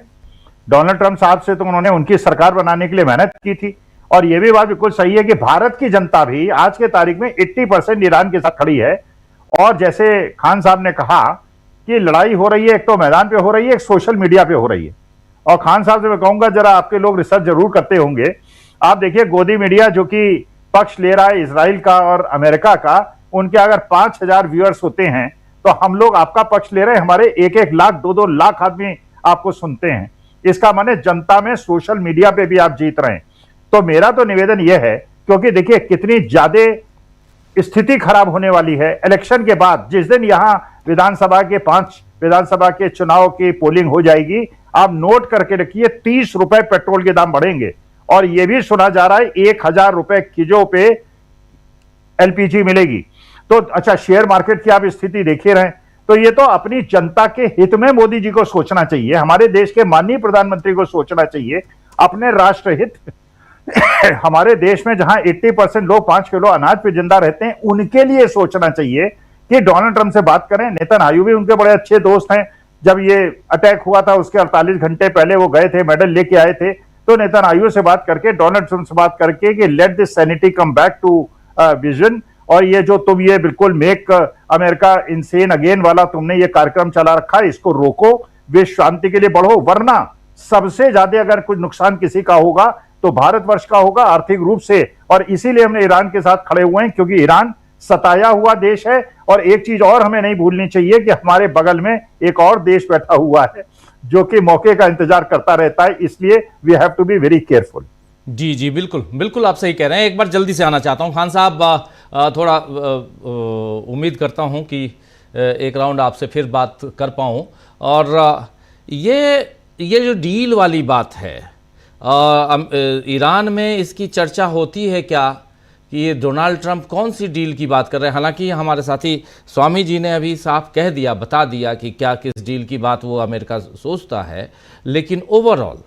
डोनाल्ड ट्रंप साहब से तो उन्होंने उनकी सरकार बनाने के लिए मेहनत की थी। और यह भी बात बिल्कुल सही है कि भारत की जनता भी आज के तारीख में 80% ईरान के साथ खड़ी है। और जैसे खान साहब ने कहा कि लड़ाई हो रही है, एक तो मैदान पे हो रही है, एक सोशल मीडिया पे हो रही है। और खान साहब से मैं कहूंगा, जरा आपके लोग रिसर्च जरूर करते होंगे, आप देखिए गोदी मीडिया जो कि पक्ष ले रहा है इसराइल का और अमेरिका का, उनके अगर 5000 व्यूअर्स होते हैं तो हम लोग आपका पक्ष ले रहे हैं, हमारे 1-1 लाख 2-2 लाख आदमी आपको सुनते हैं। इसका माने जनता में सोशल मीडिया पे भी आप जीत रहे हैं। तो मेरा तो निवेदन यह है, क्योंकि देखिए कितनी ज्यादा स्थिति खराब होने वाली है इलेक्शन के बाद। जिस दिन यहां विधानसभा के 5 विधानसभा के चुनाव की पोलिंग हो जाएगी, आप नोट करके रखिए 30 रुपए पेट्रोल के दाम बढ़ेंगे। और यह भी सुना जा रहा है 1000 रुपए किलो पे एलपीजी मिलेगी। तो अच्छा, शेयर मार्केट की आप स्थिति देखिए रहे। तो ये तो अपनी जनता के हित में मोदी जी को सोचना चाहिए, हमारे देश के माननीय प्रधानमंत्री को सोचना चाहिए, अपने राष्ट्र हित हमारे देश में जहां 80% लोग 5 किलो अनाज पे जिंदा रहते हैं, उनके लिए सोचना चाहिए कि डोनाल्ड ट्रंप से बात करें। नेतन्याहू भी उनके बड़े अच्छे दोस्त हैं। जब ये अटैक हुआ था उसके 48 घंटे पहले वो गए थे, मेडल लेके आए थे। तो नेतन्याहू से बात करके, डोनाल्ड ट्रंप से बात करके कि let this sanity come back to vision, और ये जो तुम ये बिल्कुल मेक अमेरिका इनसेन अगेन वाला तुमने ये कार्यक्रम चला रखा है, इसको रोको, विश्व शांति के लिए बढ़ो। वरना सबसे ज्यादा अगर कुछ नुकसान किसी का होगा तो भारतवर्ष का होगा आर्थिक रूप से। और इसीलिए हमने ईरान के साथ खड़े हुए हैं, क्योंकि ईरान सताया हुआ देश है। और एक चीज और हमें नहीं भूलनी चाहिए कि हमारे बगल में एक और देश बैठा हुआ है जो कि मौके का इंतजार करता रहता है। इसलिए we have to be very careful. जी जी, बिल्कुल बिल्कुल, आप सही कह रहे हैं। एक बार जल्दी से आना चाहता हूं खान साहब, थोड़ा उम्मीद करता हूं कि एक राउंड आपसे फिर बात कर पाऊं। और ये जो डील वाली बात है, ईरान में इसकी चर्चा होती है क्या कि ये डोनाल्ड ट्रंप कौन सी डील की बात कर रहे हैं? हालांकि हमारे साथी स्वामी जी ने अभी साफ कह दिया, बता दिया कि क्या किस डील की बात वो अमेरिका सोचता है, लेकिन ओवरऑल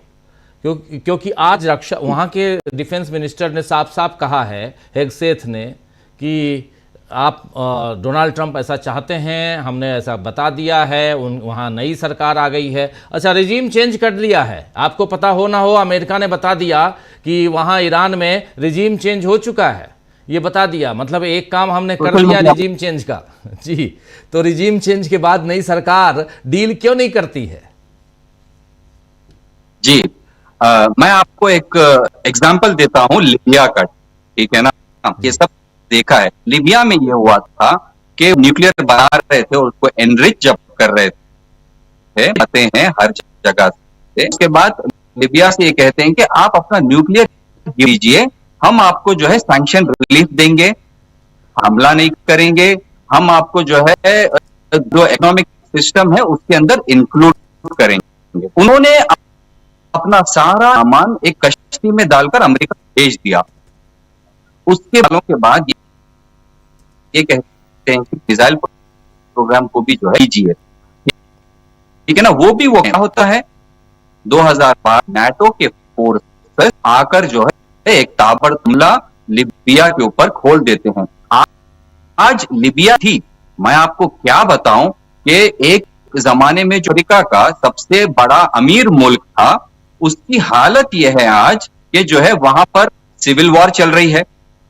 क्योंकि आज रक्षा वहाँ के डिफेंस मिनिस्टर ने साफ साफ कहा है, हेगसेथ ने, कि आप डोनाल्ड ट्रंप ऐसा चाहते हैं, हमने ऐसा बता दिया है, वहाँ नई सरकार आ गई है। अच्छा, रिजीम चेंज कर लिया है, आपको पता हो ना हो, अमेरिका ने बता दिया कि वहाँ ईरान में रिजीम चेंज हो चुका है, ये बता दिया। मतलब एक काम हमने कर लिया रिजीम चेंज का। जी, तो रिजीम चेंज के बाद नई सरकार डील क्यों नहीं करती है? जी, मैं आपको एक एग्जाम्पल देता हूं लिबिया का, ठीक है ना। ये सब देखा है। लिबिया में ये हुआ था कि न्यूक्लियर बना रहे थे और उसको एनरिच जब कर रहे थे, आते हैं हर जगह से। उसके बाद लिबिया से ये कहते हैं कि आप अपना न्यूक्लियर दीजिए, हम आपको जो है सैंक्शन रिलीफ देंगे, हमला नहीं करेंगे, हम आपको जो है जो इकोनॉमिक सिस्टम है उसके अंदर इंक्लूड करेंगे। उन्होंने अपना सारा सामान एक कश्ती में डालकर अमेरिका भेज दिया। उसके बाद ये कहते हैं कि मिसाइल प्रोग्राम को भी जो है कीजिए, ठीक है ना। वो भी वो क्या होता है, 2012 नाटो के फोर्सेस आकर जो है एक ताबड़तोड़ लिबिया के ऊपर खोल देते हैं। आज लिबिया थी, मैं आपको क्या बताऊं कि एक जमाने में जो अमेरिका का सबसे बड़ा अमीर मुल्क था, उसकी हालत यह है आज कि जो है वहां पर सिविल वॉर चल रही है,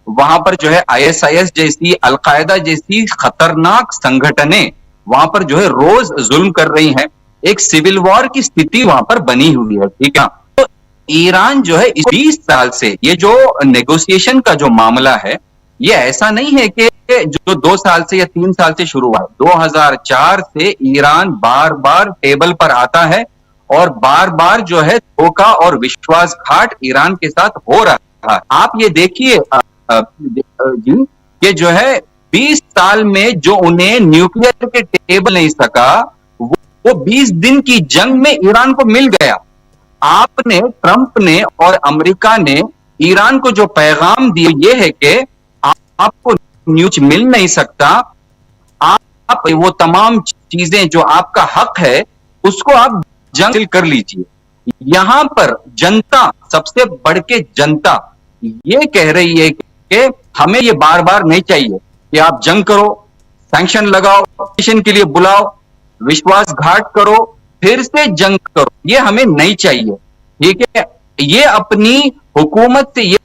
वहां पर जो है ISIS जैसी, अलकायदा जैसी खतरनाक संगठनें वहां पर जो है रोज जुल्म कर रही हैं। एक सिविल वॉर की स्थिति वहां पर बनी हुई है, ठीक है। तो ईरान जो है 20 साल से ये जो नेगोशिएशन का जो मामला है, ये ऐसा नहीं है कि जो 2 साल से या 3 साल से शुरू हुआ है। 2004 से ईरान बार बार टेबल पर आता है और बार बार जो है धोखा और विश्वासघात ईरान के साथ हो रहा है। आप ये देखिए जी कि जो है 20 साल में जो उन्हें न्यूक्लियर के टेबल नहीं सका, वो 20 दिन की जंग में ईरान को मिल गया। आपने, ट्रंप ने और अमेरिका ने ईरान को जो पैगाम दिया ये है कि आपको न्यूज मिल नहीं सकता, आप वो तमाम चीजें जो आपका हक है उसको आप जंग हासिल कर लीजिए। यहां पर जनता, सबसे बढ़ के जनता ये कह रही है कि हमें ये बार बार नहीं चाहिए कि आप जंग करो, सैंक्शन लगाओ, मिशन के लिए बुलाओ, विश्वासघात करो, फिर से जंग करो, ये हमें नहीं चाहिए। ठीक है, ये अपनी हुकूमत से ये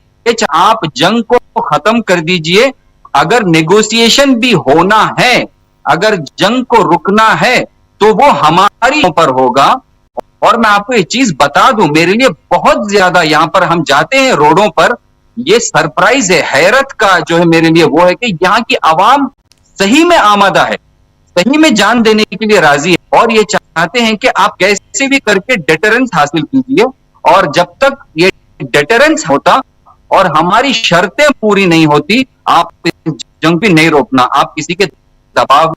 आप जंग को खत्म कर दीजिए। अगर नेगोशिएशन भी होना है, अगर जंग को रुकना है तो वो हमारी पर होगा। और मैं आपको ये चीज बता दूं, मेरे लिए बहुत ज्यादा यहां पर हम जाते हैं रोडों पर, ये सरप्राइज है, हैरत का जो है मेरे लिए वो है कि यहाँ की आवाम सही में आमादा है, सही में जान देने के लिए राजी है और ये चाहते हैं कि आप कैसे भी करके डेटरेंस हासिल कीजिए। और जब तक ये डेटरेंस होता और हमारी शर्तें पूरी नहीं होती, आप जंग भी नहीं रोकना, आप किसी के दबाव।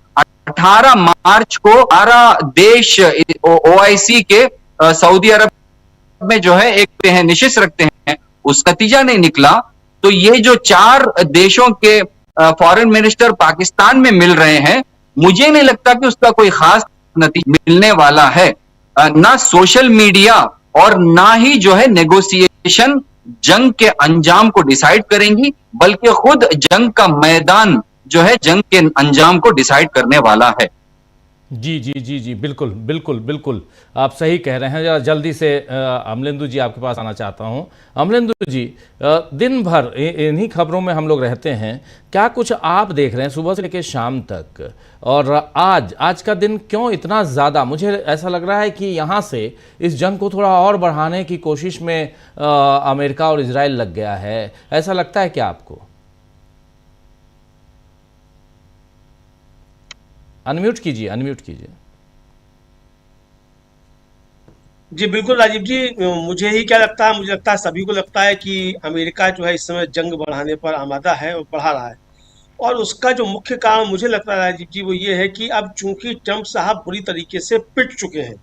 18 मार्च को 12 देश OIC के सऊदी अरब में जो है एक निशिस्त रखते हैं, उस नतीजा नहीं निकला। तो ये जो 4 देशों के फॉरेन मिनिस्टर पाकिस्तान में मिल रहे हैं, मुझे नहीं लगता कि उसका कोई खास नतीजा मिलने वाला है। ना सोशल मीडिया और ना ही जो है नेगोशिएशन जंग के अंजाम को डिसाइड करेंगी, बल्कि खुद जंग का मैदान जो है जंग के अंजाम को डिसाइड करने वाला है। जी जी जी जी, बिल्कुल बिल्कुल बिल्कुल, आप सही कह रहे हैं। जरा जल्दी से अमलेंदु जी आपके पास आना चाहता हूं। अमलेंदु जी, दिन भर इन्हीं खबरों में हम लोग रहते हैं, क्या कुछ आप देख रहे हैं सुबह से लेकर शाम तक? और आज का दिन क्यों इतना ज़्यादा, मुझे ऐसा लग रहा है कि यहाँ से इस जंग को थोड़ा और बढ़ाने की कोशिश में अमेरिका और इजराइल लग गया है, ऐसा लगता है क्या आपको? अनम्यूट कीजिए, अनम्यूट कीजिए। जी बिल्कुल राजीव जी, मुझे ही क्या लगता है, मुझे लगता है सभी को लगता है कि अमेरिका जो है इस समय जंग बढ़ाने पर आमादा है और बढ़ा रहा है। और उसका जो मुख्य कारण मुझे लगता है राजीव जी वो ये है कि अब चूंकि ट्रंप साहब बुरी तरीके से पिट चुके हैं,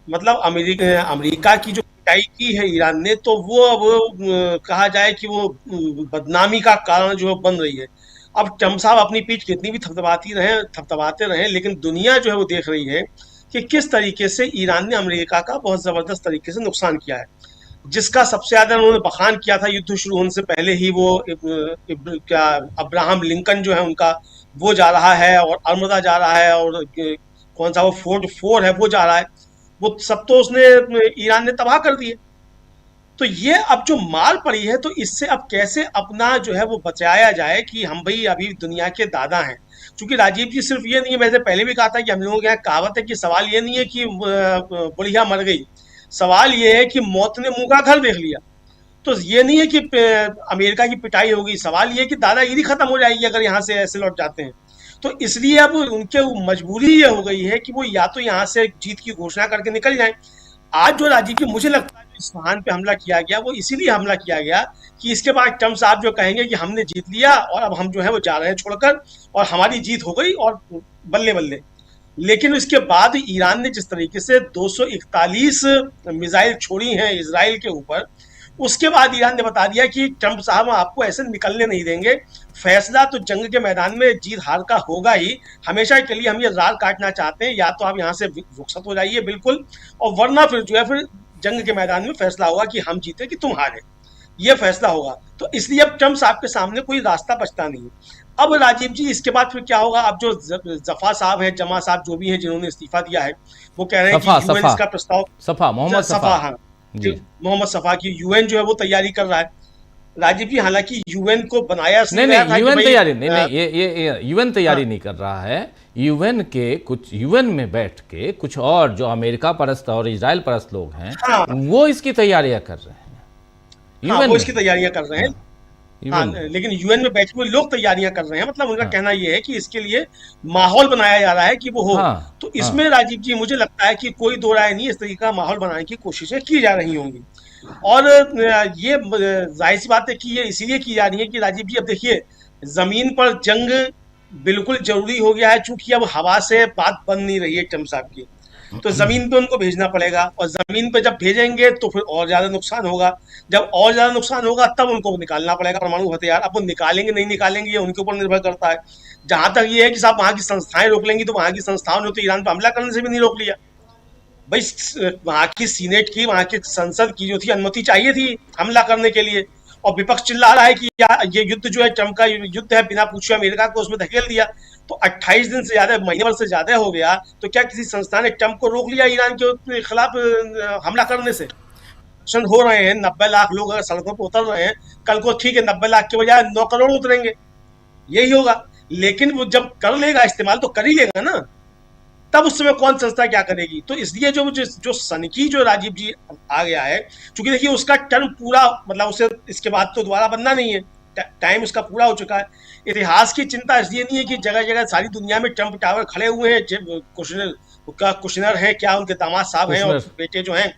मतलब अमेरिका की जो पिटाई की है ईरान ने, तो वो अब कहा जाए कि वो बदनामी का कारण जो है बन रही है। अब ट्रंप साहब अपनी पीठ कितनी भी थपथपाते रहे, लेकिन दुनिया जो है वो देख रही है कि किस तरीके से ईरान ने अमेरिका का बहुत जबरदस्त तरीके से नुकसान किया है, जिसका सबसे ज्यादा उन्होंने बखान किया था युद्ध शुरू होने से पहले ही। वो क्या अब्राहम लिंकन जो है उनका वो जा रहा है, और अल्मदा जा रहा है, और कौन सा वो फोर्ट 4 है वो जा रहा है, वो सब तो उसने ईरान ने तबाह कर दिए। तो ये अब जो मार पड़ी है, तो इससे अब कैसे अपना जो है वो बचाया जाए कि हम भाई अभी दुनिया के दादा हैं। क्योंकि राजीव जी सिर्फ ये नहीं है, मैंने पहले भी कहा था कि हम लोगों के यहाँ कहावत है कि सवाल ये नहीं है कि बुढ़िया मर गई, सवाल ये है कि मौत ने मुंह का घर देख लिया। तो ये नहीं है कि अमेरिका की पिटाई होगी, सवाल ये है कि दादागिरी खत्म हो जाएगी अगर यहाँ से ऐसे लौट जाते हैं। तो इसलिए अब उनके मजबूरी ये हो गई है कि वो या तो यहाँ से जीत की घोषणा करके निकल जाएं। आज जो राजीव जी मुझे लगता है जो इस्फहान पे हमला किया गया, वो इसीलिए हमला किया गया कि इसके बाद ट्रंप साहब जो कहेंगे कि हमने जीत लिया और अब हम जो है वो जा रहे हैं छोड़कर, और हमारी जीत हो गई और बल्ले बल्ले। लेकिन इसके बाद ईरान ने जिस तरीके से 241 मिसाइल छोड़ी हैं इजराइल के ऊपर, उसके बाद ईरान ने बता दिया कि ट्रंप साहब आपको ऐसे निकलने नहीं देंगे, फैसला तो जंग के मैदान में जीत हार का होगा ही, हमेशा के लिए हम ये राल काटना चाहते हैं, या तो आप यहाँ से रुखसत हो जाइए बिल्कुल, और वरना फिर जो है फिर जंग के मैदान में फैसला होगा कि हम जीते कि तुम हारे, ये फैसला होगा। तो इसलिए अब ट्रंप साहब के सामने कोई रास्ता बचता नहीं है। अब राजीव जी इसके बाद फिर क्या होगा? अब जो जफा साहब है, जमा साहब जो भी हैं जिन्होंने इस्तीफा दिया है, वो कह रहे हैं कि यूएन इसका प्रस्ताव, मोहम्मद सफा, हाँ मोहम्मद सफा की यूएन जो है वो तैयारी कर रहा है राजीव जी। हालांकि यूएन को बनाया नहीं, यूएन तैयारी नहीं, ये यूएन तैयारी नहीं कर रहा है। यूएन के कुछ, यूएन में बैठ के कुछ और जो अमेरिका परस्त और इजराइल परस्त लोग हैं, वो इसकी तैयारियां कर रहे हैं। वो इसकी तैयारियां कर रहे हैं। हाँ, लेकिन यूएन में बैठे हुए लोग तैयारियां कर रहे हैं, मतलब उनका कहना यह है कि इसके लिए माहौल बनाया जा रहा है कि वो हो। हाँ, तो इसमें राजीव जी मुझे लगता है कि कोई दो राय नहीं, इस तरीके का माहौल बनाने की कोशिशें की जा रही होंगी। और ये जाहिर सी बात है कि ये इसीलिए की जा रही है कि राजीव जी अब देखिए, जमीन पर जंग बिल्कुल जरूरी हो गया है, चूंकि अब हवा से बात बन नहीं रही है ट्रम्प साहब की। तो जमीन पे उनको भेजना पड़ेगा, और जमीन पे जब भेजेंगे तो फिर और ज्यादा नुकसान होगा। जब और ज्यादा नुकसान होगा तब उनको निकालना पड़ेगा परमाणु हथियार। अब वो निकालेंगे नहीं निकालेंगे ये उनके ऊपर निर्भर करता है। जहां तक ये है कि साहब वहां की संस्थाएं रोक लेंगी, तो वहां की संस्थाओं ने तो ईरान पर हमला करने से भी नहीं रोक लिया भाई। वहां की सीनेट की, वहां की संसद की जो थी अनुमति चाहिए थी हमला करने के लिए, और विपक्ष चिल्ला रहा है कि ये युद्ध जो है ट्रम्प का युद्ध है, बिना पूछे अमेरिका को उसमें धकेल दिया। तो 28 दिन से ज्यादा, महीने भर से ज्यादा हो गया, तो क्या किसी संस्था ने ट्रम्प को रोक लिया ईरान के खिलाफ हमला करने से? हो रहे हैं 90 लाख लोग अगर सड़कों पर उतर रहे हैं, कल को ठीक है 90 लाख के बजाय 9 करोड़ उतरेंगे, यही होगा। लेकिन वो जब कर लेगा इस्तेमाल तो कर ही लेगा ना, तब उस समय कौन संस्था क्या करेगी? तो इसलिए जो सनकी जो राजीव जी आ गया है, क्योंकि देखिए उसका टर्म पूरा, मतलब उसे इसके बाद तो दोबारा बनना नहीं है, टाइम उसका पूरा हो चुका है। इतिहास की चिंता इसलिए नहीं है कि जगह जगह सारी दुनिया में ट्रम्प टावर खड़े हुए हैं, कुशनर है क्या, उनके दामाद साहब हैं और बेटे जो हैं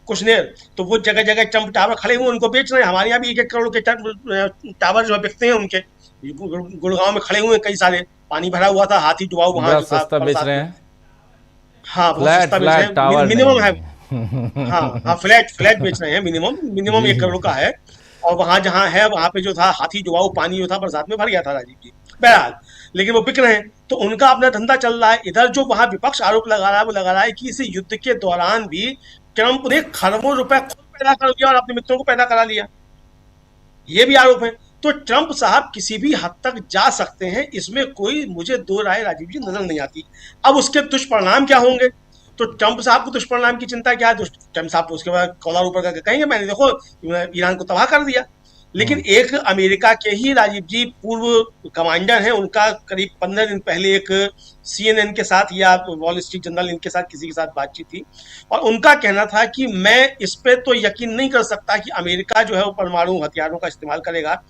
कुशनेर, तो वो जगह जगह ट्रम्प टावर खड़े हुए उनको बेच रहे हैं। हमारे यहाँ भी 1-1 करोड़ के टावर जो है बिकते हैं उनके, गुड़गांव में खड़े हुए कई सारे, पानी भरा हुआ था, हाथी डुबाऊ वहां सस्ता बेच रहे हैं। हाँ, फ्लैट मिनिमम है। हाँ, फ्लैट बेच रहे हैं, मिनिमम 1 करोड़ का है। और वहां जहां है वहां पे जो था हाथी डुबाऊ पानी जो था बरसात में भर गया था राजीव जी, बहरहाल, लेकिन वो बिक रहे हैं, तो उनका अपना धंधा चल रहा है। इधर जो वहां विपक्ष आरोप लगा रहा है, वो लगा रहा है कि इस युद्ध के दौरान भी ट्रम्प ने खरबों रुपए खुद पैदा कर दिया और अपने मित्रों को पैदा करा लिया, ये भी आरोप है। तो ट्रम्प साहब किसी भी हद तक जा सकते हैं, इसमें कोई मुझे दो राय राजीव जी नजर नहीं आती। अब उसके दुष्परिणाम क्या होंगे, तो ट्रम्प साहब को दुष्परिणाम की चिंता क्या है? ट्रम्प साहब उसके बाद कॉलर ऊपर करके कहेंगे मैंने देखो ईरान को तबाह कर दिया। लेकिन एक अमेरिका के ही राजीव जी पूर्व कमांडर हैं, उनका करीब 15 दिन पहले एक CNN के साथ या वॉल स्ट्रीट जर्नल इनके साथ किसी के साथ बातचीत थी, और उनका कहना था कि मैं इस पे तो यकीन नहीं कर सकता कि अमेरिका जो है वो परमाणु हथियारों का इस्तेमाल करेगा,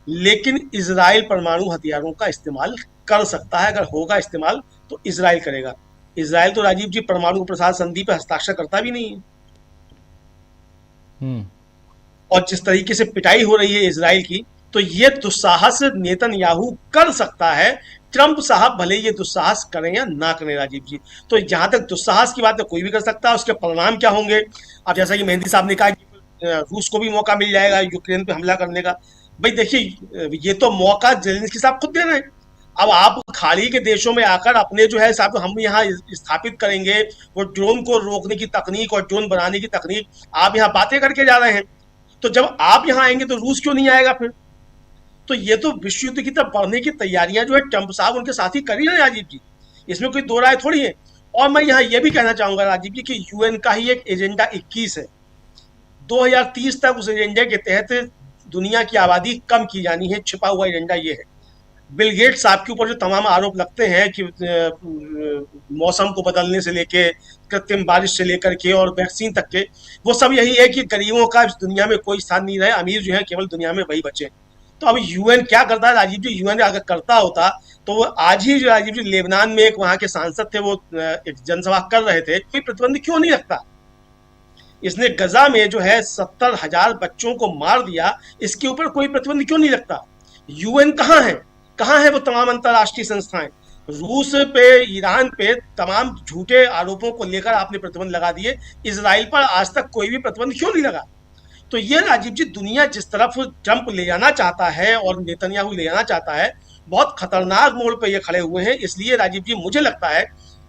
लेकिन इजराइल परमाणु हथियारों का इस्तेमाल कर सकता है। अगर होगा इस्तेमाल तो इजराइल करेगा। इजराइल तो राजीव जी परमाणु प्रसार संधि पर हस्ताक्षर करता भी नहीं है। और जिस तरीके से पिटाई हो रही है इजराइल की, तो ये दुस्साहस नेतन्याहू कर सकता है। ट्रम्प साहब भले ये दुस्साहस करें या ना करें राजीव जी, तो जहां तक दुस्साहस की बात है कोई भी कर सकता है, उसके परिणाम क्या होंगे? अब जैसा कि मेहंदी साहब ने कहा कि रूस को भी मौका मिल जाएगा यूक्रेन पे हमला करने का। भाई देखिए, ये तो मौका जेलेंस्की साहब खुद दे रहे हैं। अब आप खाड़ी के देशों में आकर अपने जो है साहब हम यहाँ स्थापित करेंगे वो ड्रोन को रोकने की तकनीक और ड्रोन बनाने की तकनीक, आप यहाँ बातें करके जा रहे हैं। तो जब आप यहाँ आएंगे तो रूस क्यों नहीं आएगा फिर? तो ये तो विश्व युद्ध की तरफ बढ़ने की तैयारियां जो है ट्रम्प साहब उनके साथी कर ही रहे हैं राजीव जी, इसमें कोई दो राय थोड़ी है। और मैं यहाँ ये भी कहना चाहूंगा राजीव जी कि यूएन का ही एक एजेंडा 21 है, 2030 तक उस एजेंडे के तहत दुनिया की आबादी कम की जानी है। छिपा हुआ एजेंडा ये है। बिल गेट्स साहब के ऊपर जो तमाम आरोप लगते हैं कि मौसम को बदलने से लेके कृत्रिम बारिश से लेकर के और वैक्सीन तक के, वो सब यही है कि गरीबों का इस दुनिया में कोई स्थान नहीं रहे, अमीर जो है केवल दुनिया में वही बचे। तो अब यूएन क्या करता है राजीव जी? यूएन अगर करता होता तो वो आज ही जो राजीव जी लेबनान में एक वहां के सांसद थे, वो एक जनसभा कर रहे थे, कोई प्रतिबंध क्यों नहीं रखता? इसने गजा में जो है 70,000 बच्चों को मार दिया, इसके ऊपर कोई प्रतिबंध क्यों नहीं रखता? यूएन कहाँ है? कहाँ है वो तमाम अंतर्राष्ट्रीय संस्थाएं? रूस पे, ईरान पे तमाम झूठे आरोपों को लेकर आपने प्रतिबंध लगा दिए, इजराइल पर आज तक कोई भी प्रतिबंध क्यों नहीं लगा? तो ये राजीव जी दुनिया जिस तरफ ट्रम्प ले जाना चाहता है और नेतन्याहू ले जाना चाहता है, बहुत खतरनाक मोड़ पे ये खड़े हुए हैं। इसलिए राजीव जी मुझे लगता है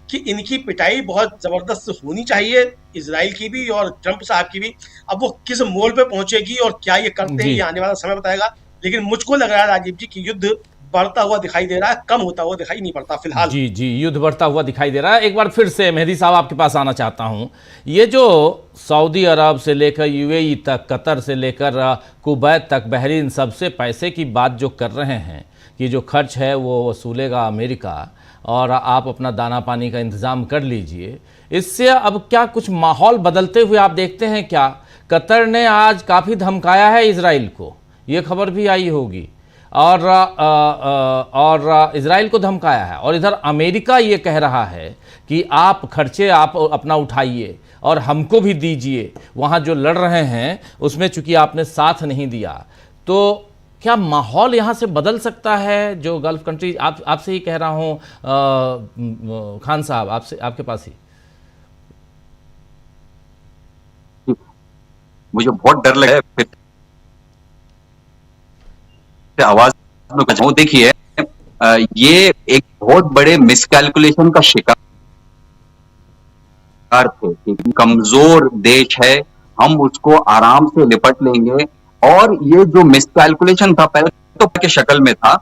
कि इनकी पिटाई बहुत जबरदस्त होनी चाहिए, इजराइल की भी और ट्रम्प साहब की भी। अब वो किस मोड़ पे पहुंचेगी और क्या ये करते हैं ये आने वाला समय बताएगा। लेकिन मुझको लग रहा है राजीव जी की युद्ध बढ़ता हुआ दिखाई दे रहा है, कम होता हुआ दिखाई नहीं पड़ता फिलहाल। जी, युद्ध बढ़ता हुआ दिखाई दे रहा है। एक बार फिर से मेहदी साहब आपके पास आना चाहता हूं। ये जो सऊदी अरब से लेकर यूएई तक, कतर से लेकर कुवैत तक, बहरीन, सबसे पैसे की बात जो कर रहे हैं कि जो खर्च है वो वसूलेगा अमेरिका और आप अपना दाना पानी का इंतज़ाम कर लीजिए, इससे अब क्या कुछ माहौल बदलते हुए आप देखते हैं क्या? कतर ने आज काफ़ी धमकाया है इजराइल को, ये खबर भी आई होगी। और इजराइल को धमकाया है, और इधर अमेरिका ये कह रहा है कि आप खर्चे आप अपना उठाइए और हमको भी दीजिए, वहाँ जो लड़ रहे हैं उसमें चूंकि आपने साथ नहीं दिया। तो क्या माहौल यहाँ से बदल सकता है? जो गल्फ कंट्री, आपसे ही कह रहा हूँ खान साहब, आपसे, आपके पास ही। मुझे बहुत डर लग रहा है फिर आवाज में कुछ हो। देखिए, ये एक बहुत बड़े मिसकैलकुलेशन का शिकार थे कि कमजोर देश है, हम उसको आराम से निपट लेंगे। और ये जो मिसकैलकुलेशन था, पहले तो के शक्ल में था,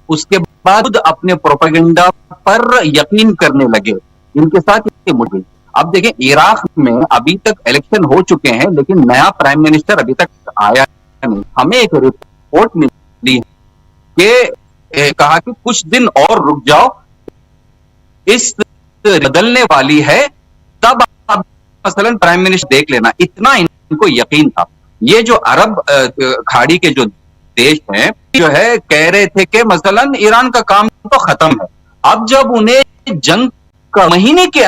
उसके बाद खुद अपने प्रोपेगेंडा पर यकीन करने लगे। इनके साथ ये मुझे अब देखें, इराक में अभी तक इलेक्शन हो चुके हैं, लेकिन नया प्राइम मिनिस्टर अभी तक आया नहीं। हमें एक रिपोर्ट मिली कि कहा कि कुछ दिन और रुक जाओ, इस बदलने वाली है, तब आप मसलन प्राइम मिनिस्टर देख लेना। इतना इनको यकीन था। ये जो अरब खाड़ी के जो देश हैं, जो है कह रहे थे कि मसलन ईरान का काम तो खत्म है। अब जब उन्हें जंग का महीने के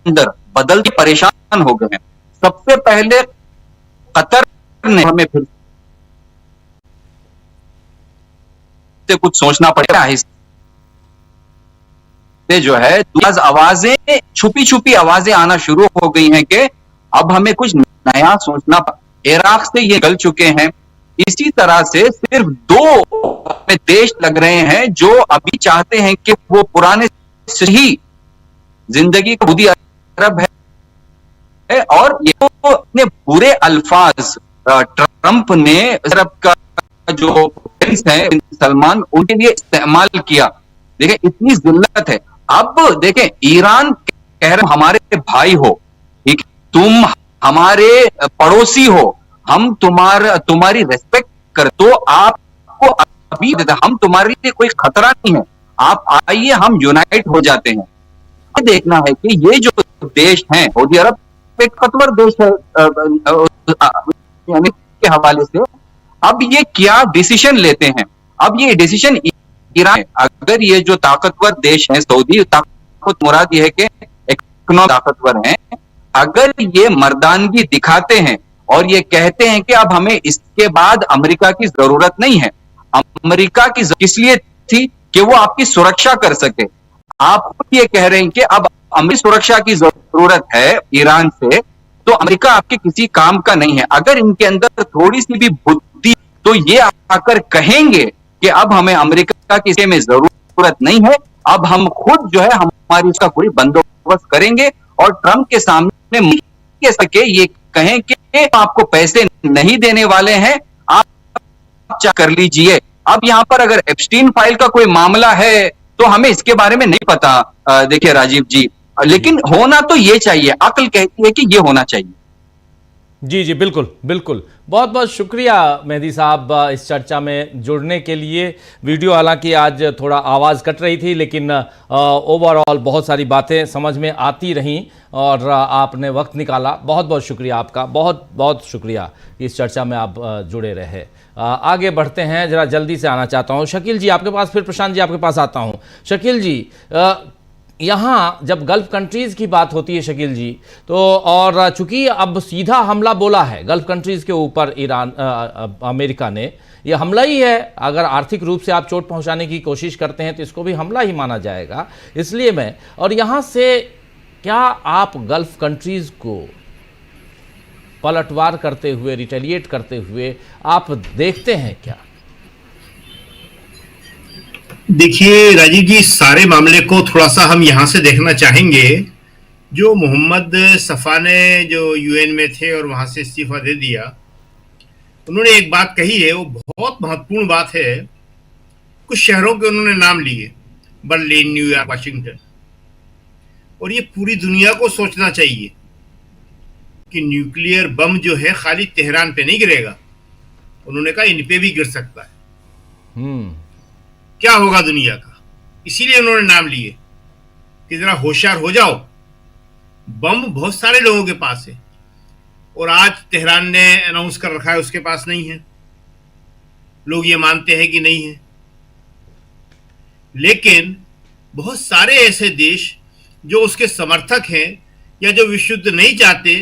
अंदर बदलते परेशान हो गए हैं। सबसे पहले कतर ने हमें फिर से कुछ सोचना पड़ेगा। जो है आवाजें, छुपी छुपी आवाजें आना शुरू हो गई हैं कि अब हमें कुछ नया सोचना। इराक से ये गल चुके हैं। इसी तरह से सिर्फ दो देश लग रहे हैं जो अभी चाहते हैं कि वो पुराने सही जिंदगी को सऊदी अरब है। और ये तो अपने बुरे अल्फाज ट्रंप ने अरब का जो प्रिंस है सलमान, उनके लिए इस्तेमाल किया। देखें, इतनी जिल्लत है। अब देखें, ईरान कह रहे हमारे भाई हो, ठीक, तुम हमारे पड़ोसी हो, हम तुम्हारी रेस्पेक्ट कर, तो आपको अभी हम तुम्हारे लिए कोई खतरा नहीं है, आप आइए, हम यूनाइट हो जाते हैं। देखना है कि ये जो देश हैं, सऊदी अरब एक कतवर देश है यानी के हवाले से, अब ये क्या डिसीजन लेते हैं। अब ये डिसीजन ईरान, अगर ये जो ताकतवर देश है सऊदी, ताकत मुराद ये है कि इकोनॉमिक ताकतवर हैं, अगर ये मर्दानगी दिखाते हैं और ये कहते हैं कि अब हमें इसके बाद अमेरिका की जरूरत नहीं है। अमेरिका की किस लिए थी? कि वो आपकी सुरक्षा कर सके। आप ये कह रहे हैं कि अब अमेरिकी सुरक्षा की जरूरत है ईरान से, तो अमेरिका आपके किसी काम का नहीं है। अगर इनके अंदर थोड़ी सी भी बुद्धि, तो ये आकर कहेंगे कि अब हमें अमेरिका की में जरूरत नहीं है, अब हम खुद जो है हमारी उसका पूरी बंदोबस्त करेंगे। और ट्रंप के सामने कह सके ये कहें कि आपको पैसे नहीं देने वाले हैं, आप कर लीजिए। अब यहां पर अगर एप्स्टीन फाइल का कोई मामला है तो हमें इसके बारे में नहीं पता, देखिए राजीव जी, लेकिन होना तो ये चाहिए, अक्ल कहती है कि ये होना चाहिए। जी जी, बिल्कुल बिल्कुल। बहुत बहुत शुक्रिया मेहदी साहब इस चर्चा में जुड़ने के लिए। वीडियो हालांकि आज थोड़ा आवाज़ कट रही थी, लेकिन ओवरऑल बहुत सारी बातें समझ में आती रहीं और आपने वक्त निकाला। बहुत बहुत शुक्रिया आपका, बहुत बहुत शुक्रिया इस चर्चा में आप जुड़े रहे। आगे बढ़ते हैं, ज़रा जल्दी से आना चाहता हूँ शकील जी आपके पास, फिर प्रशांत जी आपके पास आता हूँ। शकील जी, यहाँ जब गल्फ कंट्रीज़ की बात होती है शकील जी, तो और चूंकि अब सीधा हमला बोला है गल्फ कंट्रीज़ के ऊपर ईरान, अमेरिका ने, ये हमला ही है। अगर आर्थिक रूप से आप चोट पहुंचाने की कोशिश करते हैं तो इसको भी हमला ही माना जाएगा। इसलिए मैं, और यहाँ से क्या आप गल्फ कंट्रीज़ को पलटवार करते हुए, रिटेलिएट करते हुए आप देखते हैं क्या? देखिए राजीव जी, सारे मामले को थोड़ा सा हम यहाँ से देखना चाहेंगे। जो मोहम्मद सफ़ा ने जो यूएन में थे और वहां से इस्तीफा दे दिया, उन्होंने एक बात कही है, वो बहुत महत्वपूर्ण बात है। कुछ शहरों के उन्होंने नाम लिए, बर्लिन, न्यूयॉर्क, वाशिंगटन, और ये पूरी दुनिया को सोचना चाहिए कि न्यूक्लियर बम जो है खाली तेहरान पे नहीं गिरेगा, उन्होंने कहा इन पे भी गिर सकता है। क्या होगा दुनिया का? इसीलिए उन्होंने नाम लिए कि जरा होशियार हो जाओ, बम बहुत सारे लोगों के पास है और आज तेहरान ने अनाउंस कर रखा है उसके पास नहीं है। लोग ये मानते हैं कि नहीं है, लेकिन बहुत सारे ऐसे देश जो उसके समर्थक हैं या जो विश्व युद्ध नहीं चाहते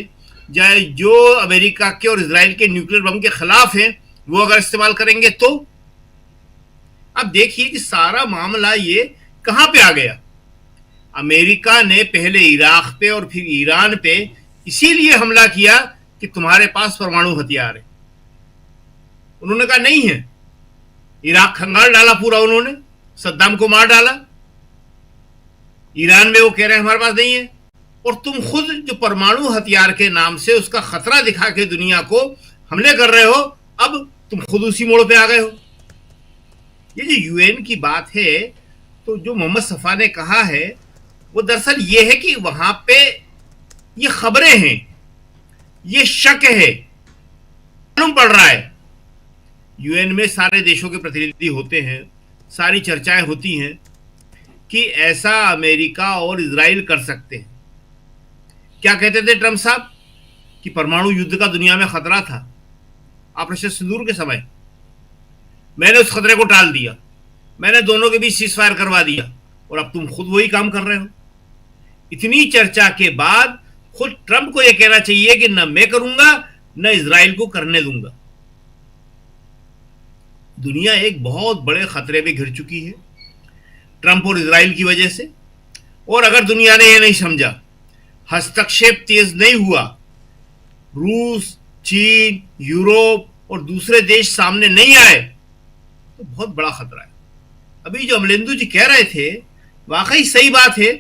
या जो अमेरिका के और इजराइल के न्यूक्लियर बम के खिलाफ हैं, वो अगर इस्तेमाल करेंगे तो अब देखिए कि सारा मामला ये कहां पे आ गया। अमेरिका ने पहले इराक पे और फिर ईरान पे इसीलिए हमला किया कि तुम्हारे पास परमाणु हथियार है। उन्होंने कहा नहीं है, इराक खंगाल डाला पूरा, उन्होंने सद्दाम को मार डाला। ईरान में वो कह रहे हैं हमारे पास नहीं है, और तुम खुद जो परमाणु हथियार के नाम से उसका खतरा दिखा के दुनिया को हमले कर रहे हो, अब तुम खुद उसी मोड़ पे आ गए हो। ये जो यूएन की बात है, तो जो मोहम्मद सफा ने कहा है वो दरअसल ये है कि वहां पे ये खबरें हैं, ये शक है, मालूम पड़ रहा है। यूएन में सारे देशों के प्रतिनिधि होते हैं, सारी चर्चाएं होती हैं कि ऐसा अमेरिका और इजराइल कर सकते हैं। क्या कहते थे ट्रंप साहब कि परमाणु युद्ध का दुनिया में खतरा था ऑपरेशन सिंदूर के समय। मैंने उस खतरे को टाल दिया, मैंने दोनों के बीच सीज फायर करवा दिया, और अब तुम खुद वही काम कर रहे हो। इतनी चर्चा के बाद खुद ट्रंप को यह कहना चाहिए कि न मैं करूंगा न इजराइल को करने दूंगा। दुनिया एक बहुत बड़े खतरे में घिर चुकी है ट्रंप और इजराइल की वजह से, और अगर दुनिया ने यह नहीं समझा, हस्तक्षेप तेज नहीं हुआ, रूस, चीन, यूरोप और दूसरे देश सामने नहीं आए, तो बहुत बड़ा खतरा है। अभी जो अमलेंदु जी कह रहे थे वाकई सही बात है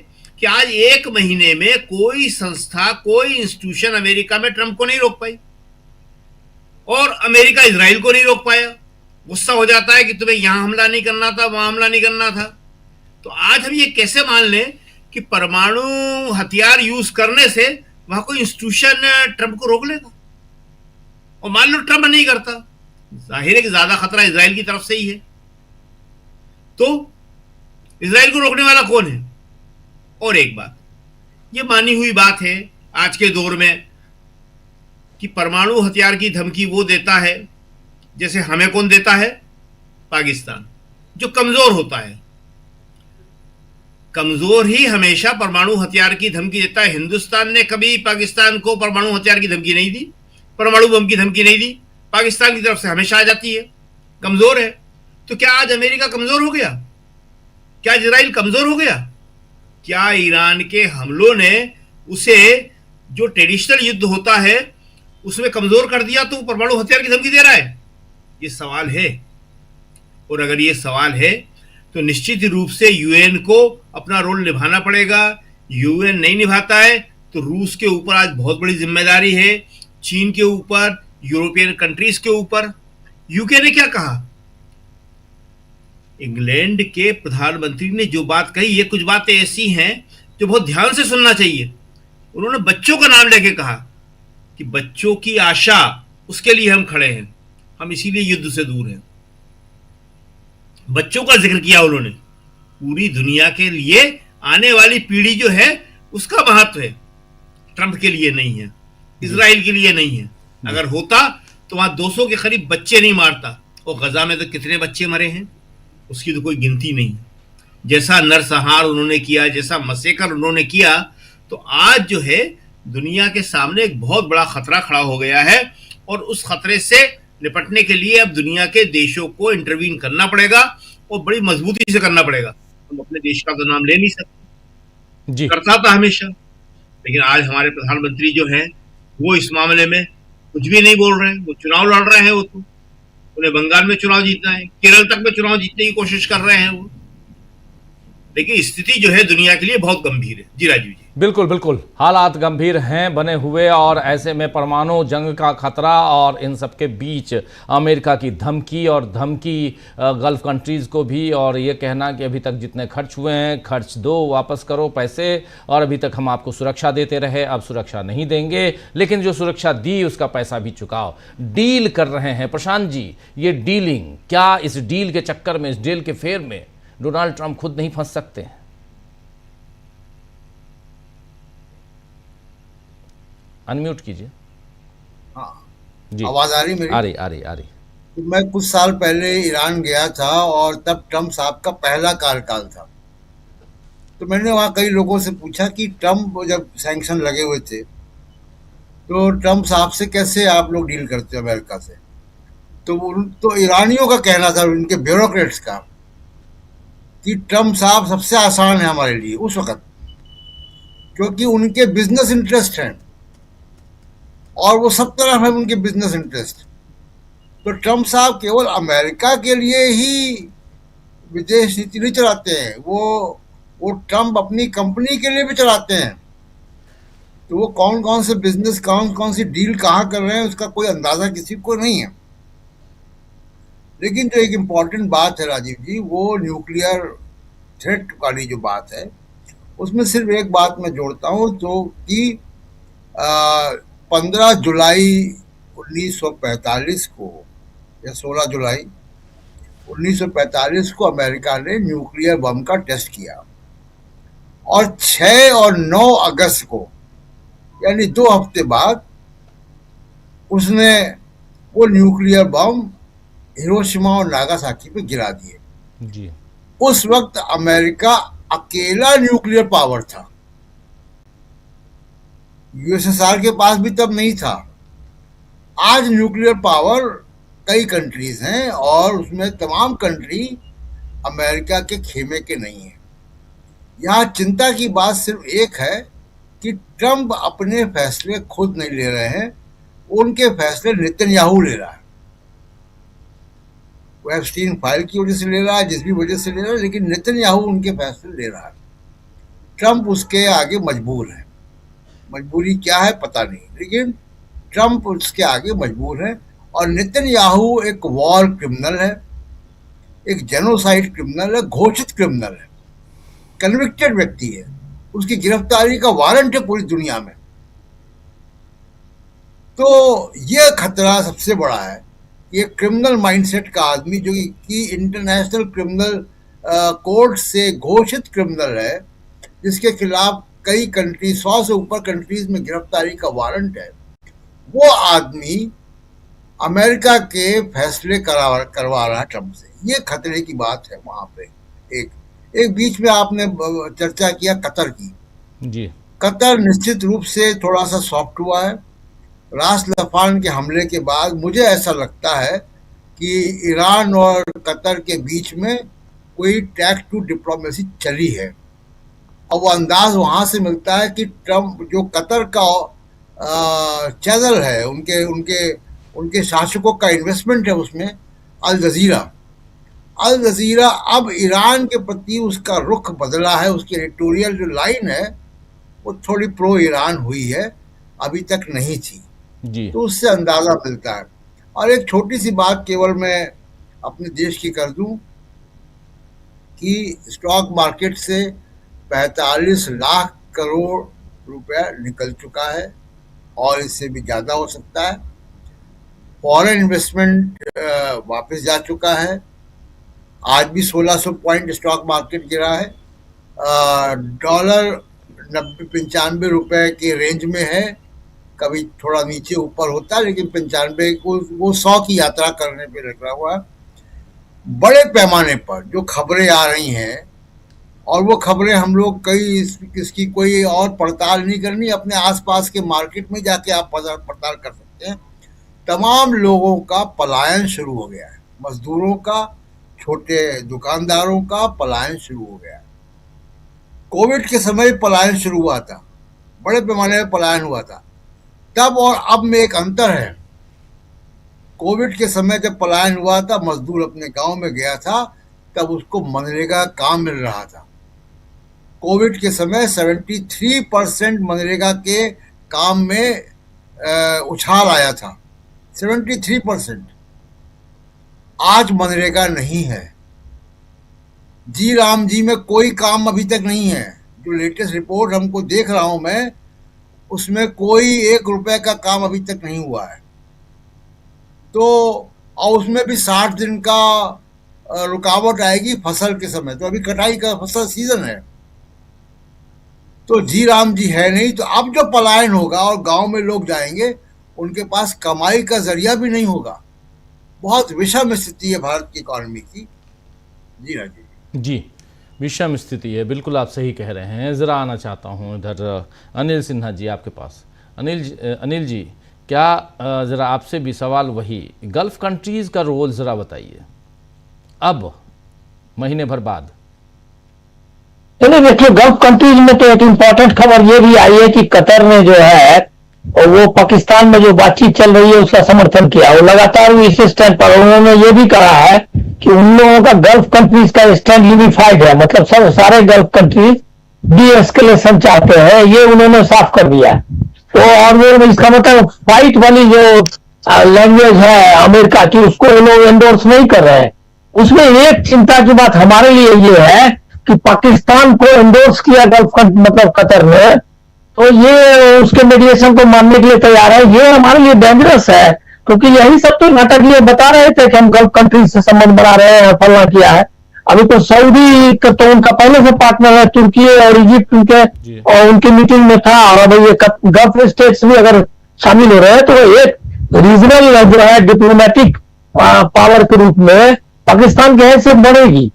कि आज एक महीने में कोई संस्था, कोई इंस्टीट्यूशन अमेरिका में ट्रंप को नहीं रोक पाई, और अमेरिका इजराइल को नहीं रोक पाया। गुस्सा हो जाता है कि तुम्हें यहां हमला नहीं करना था, वहां हमला नहीं करना था। तो आज हम ये कैसे मान लें कि परमाणु हथियार यूज करने से वहां कोई इंस्टीट्यूशन ट्रंप को रोक लेगा? और मान लो ट्रंप नहीं करता, जाहिर है कि ज्यादा खतरा इजराइल की तरफ से ही है, तो इजराइल को रोकने वाला कौन है? और एक बात, यह मानी हुई बात है आज के दौर में कि परमाणु हथियार की धमकी वो देता है, जैसे हमें कौन देता है? पाकिस्तान, जो कमजोर होता है। कमजोर ही हमेशा परमाणु हथियार की धमकी देता है। हिंदुस्तान ने कभी पाकिस्तान को परमाणु हथियार की धमकी नहीं दी, परमाणु बम की धमकी नहीं दी। पाकिस्तान की तरफ से हमेशा आ जाती है, कमजोर है। तो क्या आज अमेरिका कमजोर हो गया? क्या इजराइल कमजोर हो गया? क्या ईरान के हमलों ने उसे, जो ट्रेडिशनल युद्ध होता है, उसमें कमजोर कर दिया तो परमाणु हथियार की धमकी दे रहा है? ये सवाल है। और अगर ये सवाल है तो निश्चित रूप से यूएन को अपना रोल निभाना पड़ेगा। यूएन नहीं निभाता है तो रूस के ऊपर आज बहुत बड़ी जिम्मेदारी है, चीन के ऊपर, यूरोपियन कंट्रीज के ऊपर। यूके ने क्या कहा? इंग्लैंड के प्रधानमंत्री ने जो बात कही, ये कुछ बातें ऐसी हैं जो बहुत ध्यान से सुनना चाहिए। उन्होंने बच्चों का नाम लेके कहा कि बच्चों की आशा, उसके लिए हम खड़े हैं, हम इसीलिए युद्ध से दूर हैं। बच्चों का जिक्र किया उन्होंने। पूरी दुनिया के लिए आने वाली पीढ़ी जो है उसका महत्व है, ट्रंप के लिए नहीं है, इजराइल के लिए नहीं है। अगर होता तो वहां 200 के करीब बच्चे नहीं मारता, और गजा में तो कितने बच्चे मरे हैं उसकी तो कोई गिनती नहीं। जैसा नरसंहार उन्होंने किया, जैसा मसेकर उन्होंने किया, तो आज जो है दुनिया के सामने एक बहुत बड़ा खतरा खड़ा हो गया है, और उस खतरे से निपटने के लिए अब दुनिया के देशों को इंटरवीन करना पड़ेगा, और बड़ी मजबूती से करना पड़ेगा। हम अपने देश का तो नाम ले नहीं सकते जी, करता था हमेशा, लेकिन आज हमारे प्रधानमंत्री जो हैं वो इस मामले में कुछ भी नहीं बोल रहे हैं। वो चुनाव लड़ रहे हैं, वो तो उन्हें बंगाल में चुनाव जीतना है, केरल तक में चुनाव जीतने की कोशिश कर रहे हैं वो। लेकिन स्थिति जो है दुनिया के लिए बहुत गंभीर है। जी राजीव जी, बिल्कुल बिल्कुल, हालात गंभीर हैं बने हुए, और ऐसे में परमाणु जंग का खतरा और इन सब के बीच अमेरिका की धमकी, और धमकी गल्फ कंट्रीज़ को भी, और ये कहना कि अभी तक जितने खर्च हुए हैं खर्च दो, वापस करो पैसे, और अभी तक हम आपको सुरक्षा देते रहे, अब सुरक्षा नहीं देंगे, लेकिन जो सुरक्षा दी उसका पैसा भी चुकाओ। डील कर रहे हैं प्रशांत जी, ये डीलिंग, क्या इस डील के चक्कर में, इस डील के फेर में डोनाल्ड ट्रंप खुद नहीं फंस सकते हैं? अनम्यूट कीजिए। जी आवाज आ रही मेरी? आ रही। तो मैं कुछ साल पहले ईरान गया था और तब ट्रम्प साहब का पहला कार्यकाल था। तो मैंने वहाँ कई लोगों से पूछा कि ट्रम्प जब सैंक्शन लगे हुए थे तो ट्रम्प साहब से कैसे आप लोग डील करते हो अमेरिका से। तो ईरानियों का कहना था, उनके ब्यूरोक्रेट्स का, कि ट्रम्प साहब सबसे आसान है हमारे लिए उस वक्त, क्योंकि उनके बिजनेस इंटरेस्ट हैं और वो सब तरफ है उनके बिजनेस इंटरेस्ट। तो ट्रम्प साहब केवल अमेरिका के लिए ही विदेश नीति नहीं चलाते हैं, वो ट्रम्प अपनी कंपनी के लिए भी चलाते हैं। तो वो कौन कौन से बिजनेस, कौन कौन सी डील कहाँ कर रहे हैं उसका कोई अंदाजा किसी को नहीं है। लेकिन जो एक इम्पॉर्टेंट बात है राजीव जी, वो न्यूक्लियर थ्रेट वाली जो बात है, उसमें सिर्फ एक बात मैं जोड़ता हूँ, तो कि 15 जुलाई 1945 को या 16 जुलाई 1945 को अमेरिका ने न्यूक्लियर बम का टेस्ट किया और 6 और 9 अगस्त को, यानी 2 हफ्ते बाद, उसने वो न्यूक्लियर बम हिरोशिमा और नागासाकी पे गिरा दिए। जी उस वक्त अमेरिका अकेला न्यूक्लियर पावर था, यूएसएसआर के पास भी तब नहीं था। आज न्यूक्लियर पावर कई कंट्रीज हैं और उसमें तमाम कंट्री अमेरिका के खेमे के नहीं है। यहाँ चिंता की बात सिर्फ एक है कि ट्रम्प अपने फैसले खुद नहीं ले रहे हैं, उनके फैसले नेतन्याहू ले रहा है। वो एप्स्टीन फाइल की वजह से ले रहा है, जिस भी वजह से ले रहा है, लेकिन नेतन्याहू उनके फैसले ले रहा है। ट्रम्प उसके आगे मजबूर है। मजबूरी क्या है पता नहीं, लेकिन ट्रम्प उसके आगे मजबूर है। और नेतन्याहू एक वॉर क्रिमिनल है, एक जेनोसाइड क्रिमिनल है, घोषित क्रिमिनल है, कन्विक्टेड व्यक्ति है, उसकी गिरफ्तारी का वारंट है पूरी दुनिया में। तो यह खतरा सबसे बड़ा है। ये क्रिमिनल माइंडसेट का आदमी, जो कि इंटरनेशनल क्रिमिनल कोर्ट से घोषित क्रिमिनल है, जिसके खिलाफ कई कंट्री, 100 से ऊपर कंट्रीज में गिरफ्तारी का वारंट है, वो आदमी अमेरिका के फैसले करवा रहा है ट्रम्प से। ये खतरे की बात है वहां पे। एक बीच में आपने चर्चा किया कतर की। जी कतर निश्चित रूप से थोड़ा सा सॉफ्ट हुआ है। रास लफान के हमले के बाद मुझे ऐसा लगता है कि ईरान और कतर के बीच में कोई टैक्ट टू डिप्लोमेसी चली है, और वो अंदाज वहां से मिलता है कि ट्रम्प, जो कतर का चैनल है, उनके शासकों का इन्वेस्टमेंट है उसमें, अल जजीरा अब ईरान के प्रति उसका रुख बदला है। उसकी एडिटोरियल जो लाइन है वो थोड़ी प्रो ईरान हुई है, अभी तक नहीं थी। जी तो उससे अंदाजा मिलता है। और एक छोटी सी बात केवल मैं अपने देश की कर दूं कि स्टॉक मार्केट से 45 लाख करोड़ रुपया निकल चुका है और इससे भी ज़्यादा हो सकता है। फॉरेन इन्वेस्टमेंट वापस जा चुका है। आज भी 1600 पॉइंट स्टॉक मार्केट गिरा है। डॉलर 90-95 रुपए के रेंज में है, कभी थोड़ा नीचे ऊपर होता है, लेकिन 95 को वो 100 की यात्रा करने पे लगा हुआ है। बड़े पैमाने पर जो खबरें आ रही हैं, और वो खबरें हम लोग इसकी कोई और पड़ताल नहीं करनी, अपने आसपास के मार्केट में जाके आप पड़ताल कर सकते हैं। तमाम लोगों का पलायन शुरू हो गया है, मजदूरों का, छोटे दुकानदारों का पलायन शुरू हो गया है। कोविड के समय पलायन शुरू हुआ था, बड़े पैमाने पर पलायन हुआ था तब, और अब में एक अंतर है। कोविड के समय जब पलायन हुआ था, मजदूर अपने गांव में गया था, तब उसको मनरेगा काम मिल रहा था। कोविड के समय 73% मनरेगा के काम में उछाल आया था, 73%। आज मनरेगा नहीं है। जी राम जी में कोई काम अभी तक नहीं है। जो लेटेस्ट रिपोर्ट हमको देख रहा हूं मैं, उसमें कोई 1 रुपए का काम अभी तक नहीं हुआ है। तो और उसमें भी 60 दिन का रुकावट आएगी फसल के समय। तो अभी कटाई का फसल सीजन है, तो जी राम जी है नहीं। तो अब जो पलायन होगा और गांव में लोग जाएंगे, उनके पास कमाई का जरिया भी नहीं होगा। बहुत विषम स्थिति है भारत की इकोनॉमी की। जी राजीव जी, विषम स्थिति है, बिल्कुल आप सही कह रहे हैं। ज़रा आना चाहता हूँ इधर अनिल सिन्हा जी आपके पास। अनिल जी, क्या ज़रा आपसे भी सवाल वही, गल्फ़ कंट्रीज़ का रोल ज़रा बताइए अब महीने भर बाद। चलिए देखिए, गल्फ कंट्रीज में तो एक इम्पोर्टेंट खबर ये भी आई है कि कतर ने जो है वो पाकिस्तान में जो बातचीत चल रही है उसका समर्थन किया। वो लगातार इस स्टैंड पर उन्होंने ये भी कहा है कि उन लोगों का गल्फ कंट्रीज का स्टैंड यूनिफाइड है, मतलब सब सारे गल्फ कंट्रीज डी एस्केलेशन चाहते हैं, ये उन्होंने साफ कर दिया है। तो और वो इसका मतलब फाइट वाली जो लैंग्वेज है अमेरिका की, उसको वो लोग एंडोर्स नहीं कर रहे हैं। उसमें एक चिंता की बात हमारे लिए ये है कि पाकिस्तान को एंडोर्स किया गल्फ मतलब कतर ने, तो ये उसके मीडिएशन को मानने के लिए तैयार है। ये हमारे लिए डेंजरस है, क्योंकि यही सब तो नाटक ये बता रहे थे कि हम गल्फ कंट्री से संबंध बना रहे हैं, फलना किया है। अभी तो सऊदी का तो उनका पहले से पार्टनर है, तुर्की और इजिप्ट उनके, और उनकी मीटिंग में था। और अब ये गल्फ स्टेट्स भी अगर शामिल हो रहे हैं तो एक रीजनल जो है डिप्लोमेटिक पावर के रूप में पाकिस्तान की हैसियत बढ़ेगी।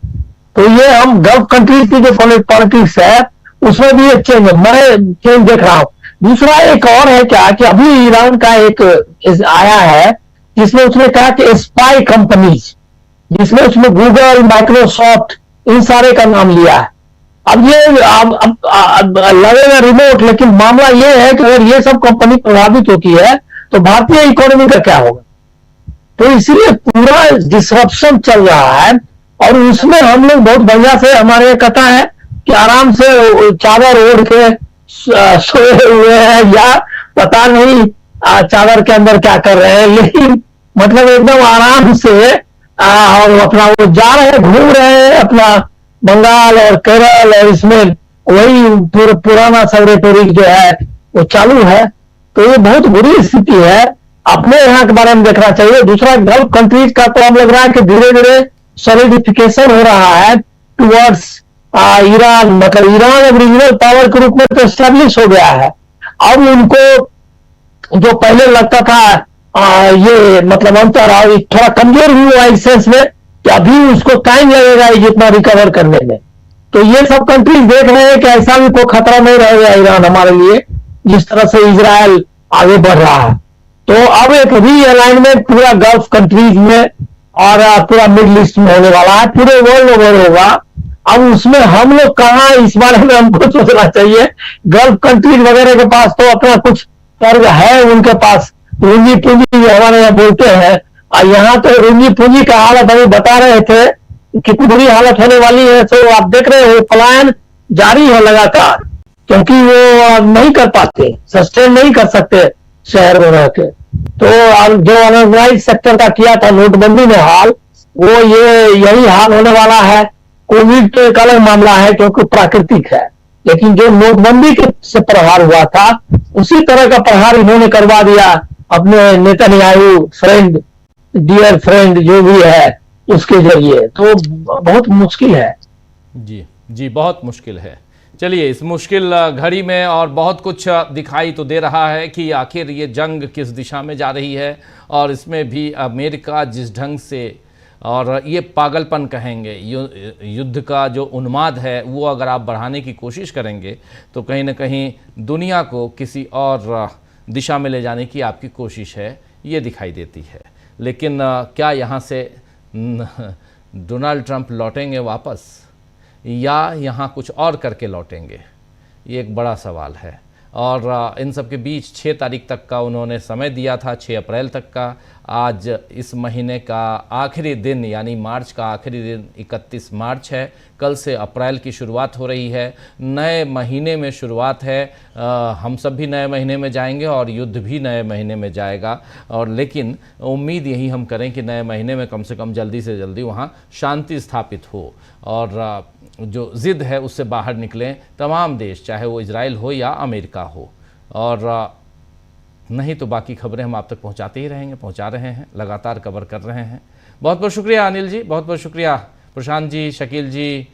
तो ये हम गल्फ कंट्रीज की जो पॉलिटिक्स है उसमें भी एक चेंज मैं चेंज देख रहा हूं। दूसरा एक और है क्या कि अभी ईरान का एक आया है जिसमें उसने कहा कि स्पाई कंपनीज, जिसमें उसमें गूगल, माइक्रोसॉफ्ट, इन सारे का नाम लिया है। अब ये अब लगेगा रिमोट, लेकिन मामला ये है कि अगर ये सब कंपनी प्रभावित होती है तो भारतीय इकोनॉमी का क्या होगा। तो इसीलिए पूरा डिसरप्शन चल रहा है, और उसमें हम लोग बहुत बढ़िया से, हमारे यहाँ कथा है कि आराम से चादर ओढ़ के सोए हुए हैं, या पता नहीं चादर के अंदर क्या कर रहे हैं, लेकिन मतलब एकदम आराम से और अपना वो जा रहे हैं, घूम रहे हैं अपना बंगाल और केरल, और इसमें वही पुराना सब रेटोरिक जो है वो चालू है। तो ये बहुत बुरी स्थिति है, अपने यहाँ के बारे में देखना चाहिए। दूसरा, गल्फ कंट्रीज का तो हम लग रहा है कि धीरे धीरे सॉलिडिफिकेशन हो रहा है टुवर्ड्स ईरान, मतलब ईरान अब रीजनल पावर के रूप में तो एस्टेब्लिश हो गया है। अब उनको जो पहले लगता था ये मतलब अंतर थोड़ा कमजोर हुआ इस सेंस में कि अभी उसको टाइम लगेगा जितना रिकवर करने में। तो ये सब कंट्रीज देख रहे हैं कि ऐसा भी कोई खतरा नहीं रहेगा ईरान हमारे लिए, जिस तरह से इजराइल आगे बढ़ रहा है। तो अब एक रीअलाइनमेंट पूरा गल्फ कंट्रीज में और पूरा मिडिल ईस्ट में होने वाला है, पूरे वर्ल्ड ओवर होगा। अब उसमें हम लोग कहाँ, इस बारे में हमको सोचना चाहिए। गल्फ कंट्रीज वगैरह के पास तो अपना कुछ कर्ज है, उनके पास पूंजी पूंजी हमारे यहाँ बोलते हैं, और यहाँ तो पूंजी पूंजी का हालत अभी बता रहे थे कितनी बुरी हालत होने वाली है। तो आप देख रहे हो पलायन जारी है लगातार, क्योंकि वो नहीं कर पाते, सस्टेन नहीं कर सकते शहर में रह के। तो जो अनऑर्गेनाइज सेक्टर का किया था नोटबंदी में हाल, वो यही हाल होने वाला है। कोविड तो एक अलग मामला है क्योंकि प्राकृतिक है, लेकिन जो नोटबंदी से प्रहार हुआ था उसी तरह का प्रहार इन्होंने करवा दिया अपने नेतन्याहू फ्रेंड, डियर फ्रेंड जो भी है उसके जरिए। तो बहुत मुश्किल है। जी जी, बहुत मुश्किल है। चलिए, इस मुश्किल घड़ी में और बहुत कुछ दिखाई तो दे रहा है कि आखिर ये जंग किस दिशा में जा रही है, और इसमें भी अमेरिका जिस ढंग से, और ये पागलपन कहेंगे, युद्ध का जो उन्माद है वो अगर आप बढ़ाने की कोशिश करेंगे तो कहीं ना कहीं दुनिया को किसी और दिशा में ले जाने की आपकी कोशिश है, ये दिखाई देती है। लेकिन क्या यहाँ से डोनाल्ड ट्रंप लौटेंगे वापस, या यहाँ कुछ और करके लौटेंगे, ये एक बड़ा सवाल है। और इन सब के बीच 6 तारीख तक का उन्होंने समय दिया था, 6 अप्रैल तक का। आज इस महीने का आखिरी दिन यानी मार्च का आखिरी दिन 31 मार्च है। कल से अप्रैल की शुरुआत हो रही है, नए महीने में शुरुआत है। हम सब भी नए महीने में जाएंगे और युद्ध भी नए महीने में जाएगा। और लेकिन उम्मीद यही हम करें कि नए महीने में कम से कम जल्दी से जल्दी वहाँ शांति स्थापित हो, और जो ज़िद है उससे बाहर निकलें तमाम देश, चाहे वो इजराइल हो या अमेरिका हो। और नहीं तो बाकी खबरें हम आप तक पहुंचाते ही रहेंगे, पहुंचा रहे हैं, लगातार कवर कर रहे हैं। बहुत बहुत शुक्रिया अनिल जी, बहुत बहुत शुक्रिया प्रशांत जी, शकील जी,